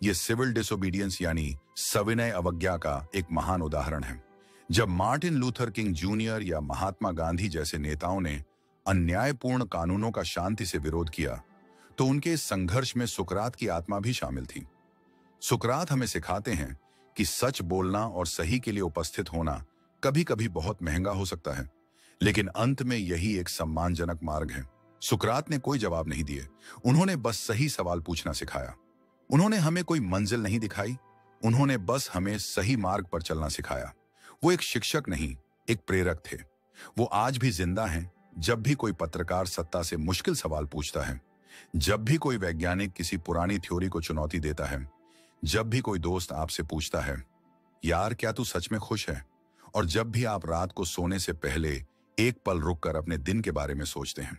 ये सिविल डिसोबीडियंस यानी सविनय अवज्ञा का एक महान उदाहरण है। जब मार्टिन लूथर किंग जूनियर या महात्मा गांधी जैसे नेताओं ने अन्यायपूर्ण कानूनों का शांति से विरोध किया, तो उनके इस संघर्ष में सुकरात की आत्मा भी शामिल थी। सुकरात हमें सिखाते हैं कि सच बोलना और सही के लिए उपस्थित होना कभी कभी बहुत महंगा हो सकता है, लेकिन अंत में यही एक सम्मानजनक मार्ग है। सुकरात ने कोई जवाब नहीं दिए, उन्होंने बस सही सवाल पूछना सिखाया। उन्होंने हमें कोई मंजिल नहीं दिखाई, उन्होंने बस हमें सही मार्ग पर चलना सिखाया। वो एक शिक्षक नहीं, एक प्रेरक थे। वो आज भी जिंदा हैं। जब भी कोई पत्रकार सत्ता से मुश्किल सवाल पूछता है, जब भी कोई वैज्ञानिक किसी पुरानी थ्योरी को चुनौती देता है, जब भी कोई दोस्त आपसे पूछता है, यार क्या तू सच में खुश है, और जब भी आप रात को सोने से पहले एक पल रुककर अपने दिन के बारे में सोचते हैं,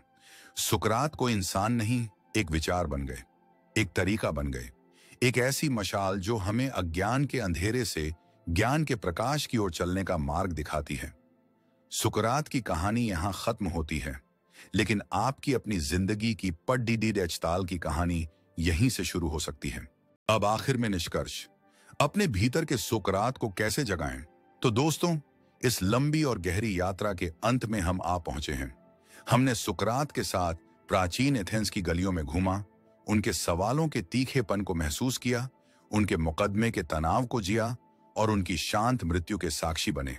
सुकरात को इंसान नहीं, एक विचार बन गए, एक तरीका बन गए, एक ऐसी मशाल जो हमें अज्ञान के अंधेरे से ज्ञान के प्रकाश की ओर चलने का मार्ग दिखाती है। सुकरात की कहानी यहां खत्म होती है, लेकिन आपकी अपनी जिंदगी की पड्डीडी रचताल की कहानी यहीं से शुरू हो सकती है। अब आखिर में निष्कर्ष, अपने भीतर के सुकरात को कैसे जगाएं? तो दोस्तों, इस लंबी और गहरी यात्रा के अंत में हम आ पहुंचे हैं। हमने सुकरात के साथ प्राचीन एथेंस की गलियों में घूमा, उनके सवालों के तीखेपन को महसूस किया, उनके मुकदमे के तनाव को जिया और उनकी शांत मृत्यु के साक्षी बने।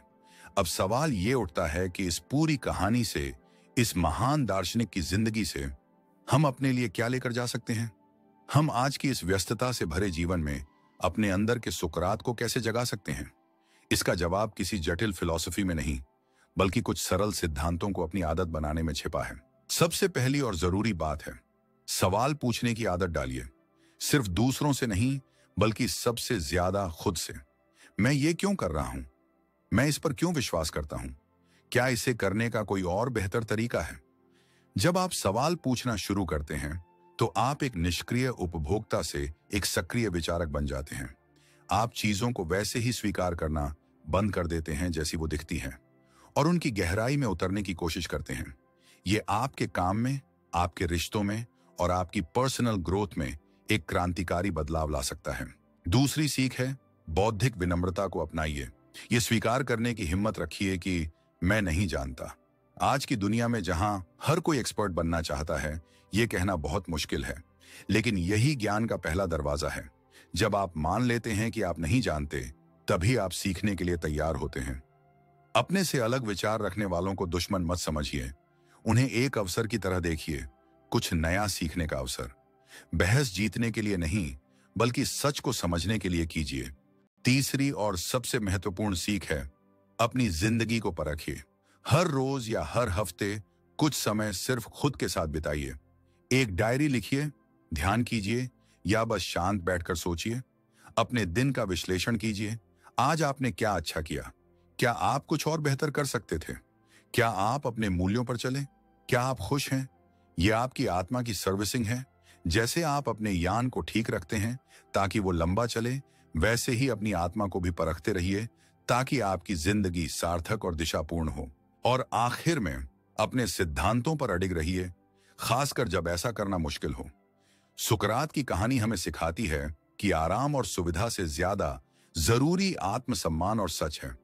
अब सवाल ये उठता है कि इस पूरी कहानी से, इस महान दार्शनिक की जिंदगी से हम अपने लिए क्या लेकर जा सकते हैं? हम आज की इस व्यस्तता से भरे जीवन में अपने अंदर के सुकरात को कैसे जगा सकते हैं? इसका जवाब किसी जटिल फिलॉसफी में नहीं, बल्कि कुछ सरल सिद्धांतों को अपनी आदत बनाने में छिपा है। सबसे पहली और जरूरी बात है, सवाल पूछने की आदत डालिए। सिर्फ दूसरों से नहीं, बल्कि सबसे ज्यादा खुद से। मैं ये क्यों कर रहा हूं? मैं इस पर क्यों विश्वास करता हूं? क्या इसे करने का कोई और बेहतर तरीका है? जब आप सवाल पूछना शुरू करते हैं, तो आप एक निष्क्रिय उपभोक्ता से एक सक्रिय विचारक बन जाते हैं। आप चीजों को वैसे ही स्वीकार करना बंद कर देते हैं जैसी वो दिखती हैं, और उनकी गहराई में उतरने की कोशिश करते हैं। ये आपके काम में, आपके रिश्तों में और आपकी पर्सनल ग्रोथ में एक क्रांतिकारी बदलाव ला सकता है। दूसरी सीख है, बौद्धिक विनम्रता को अपनाइए। ये स्वीकार करने की हिम्मत रखिए कि मैं नहीं जानता। आज की दुनिया में जहां हर कोई एक्सपर्ट बनना चाहता है, ये कहना बहुत मुश्किल है, लेकिन यही ज्ञान का पहला दरवाजा है। जब आप मान लेते हैं कि आप नहीं जानते, तभी आप सीखने के लिए तैयार होते हैं। अपने से अलग विचार रखने वालों को दुश्मन मत समझिए, उन्हें एक अवसर की तरह देखिए, कुछ नया सीखने का अवसर। बहस जीतने के लिए नहीं, बल्कि सच को समझने के लिए कीजिए। तीसरी और सबसे महत्वपूर्ण सीख है, अपनी जिंदगी को परखिए। हर रोज या हर हफ्ते कुछ समय सिर्फ खुद के साथ बिताइए। एक डायरी लिखिए, ध्यान कीजिए या बस शांत बैठकर सोचिए। अपने दिन का विश्लेषण कीजिए। आज आपने क्या अच्छा किया? क्या आप कुछ और बेहतर कर सकते थे? क्या आप अपने मूल्यों पर चले? क्या आप खुश हैं? यह आपकी आत्मा की सर्विसिंग है। जैसे आप अपने यान को ठीक रखते हैं ताकि वो लंबा चले, वैसे ही अपनी आत्मा को भी परखते रहिए ताकि आपकी जिंदगी सार्थक और दिशापूर्ण हो। और आखिर में अपने सिद्धांतों पर अडिग रहिए, खासकर जब ऐसा करना मुश्किल हो। सुकरात की कहानी हमें सिखाती है कि आराम और सुविधा से ज्यादा जरूरी आत्मसम्मान और सच है।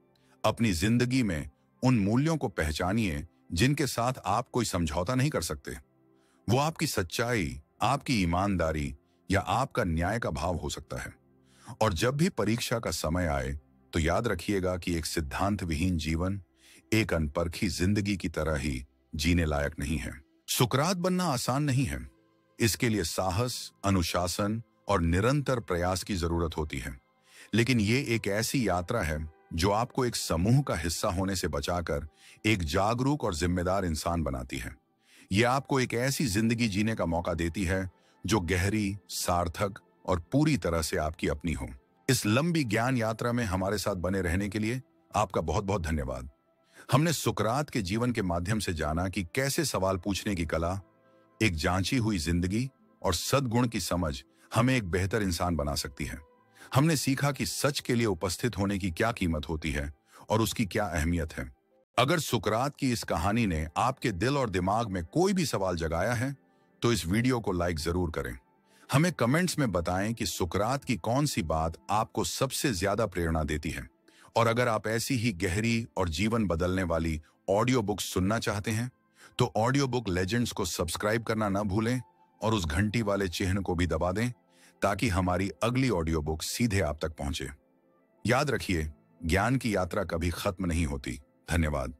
अपनी जिंदगी में उन मूल्यों को पहचानिए जिनके साथ आप कोई समझौता नहीं कर सकते। वो आपकी सच्चाई, आपकी ईमानदारी या आपका न्याय का भाव हो सकता है। और जब भी परीक्षा का समय आए तो याद रखिएगा कि एक सिद्धांत विहीन जीवन एक अनपरखी जिंदगी की तरह ही जीने लायक नहीं है। सुकरात बनना आसान नहीं है। इसके लिए साहस, अनुशासन और निरंतर प्रयास की जरूरत होती है। लेकिन ये एक ऐसी यात्रा है जो आपको एक समूह का हिस्सा होने से बचाकर एक जागरूक और जिम्मेदार इंसान बनाती है। ये आपको एक ऐसी जिंदगी जीने का मौका देती है जो गहरी, सार्थक और पूरी तरह से आपकी अपनी हो। इस लंबी ज्ञान यात्रा में हमारे साथ बने रहने के लिए आपका बहुत बहुत धन्यवाद। हमने सुकरात के जीवन के माध्यम से जाना कि कैसे सवाल पूछने की कला, एक जांची हुई जिंदगी और सद्गुण की समझ हमें एक बेहतर इंसान बना सकती है। हमने सीखा कि सच के लिए उपस्थित होने की क्या कीमत होती है और उसकी क्या अहमियत है। अगर सुकरात की इस कहानी ने आपके दिल और दिमाग में कोई भी सवाल जगाया है तो इस वीडियो को लाइक जरूर करें। हमें कमेंट्स में बताएं कि सुकरात की कौन सी बात आपको सबसे ज्यादा प्रेरणा देती है। और अगर आप ऐसी ही गहरी और जीवन बदलने वाली ऑडियो बुक सुनना चाहते हैं तो ऑडियो बुक लेजेंड्स को सब्सक्राइब करना ना भूलें और उस घंटी वाले चिन्ह को भी दबा दें ताकि हमारी अगली ऑडियो बुक सीधे आप तक पहुंचे। याद रखिए, ज्ञान की यात्रा कभी खत्म नहीं होती। धन्यवाद।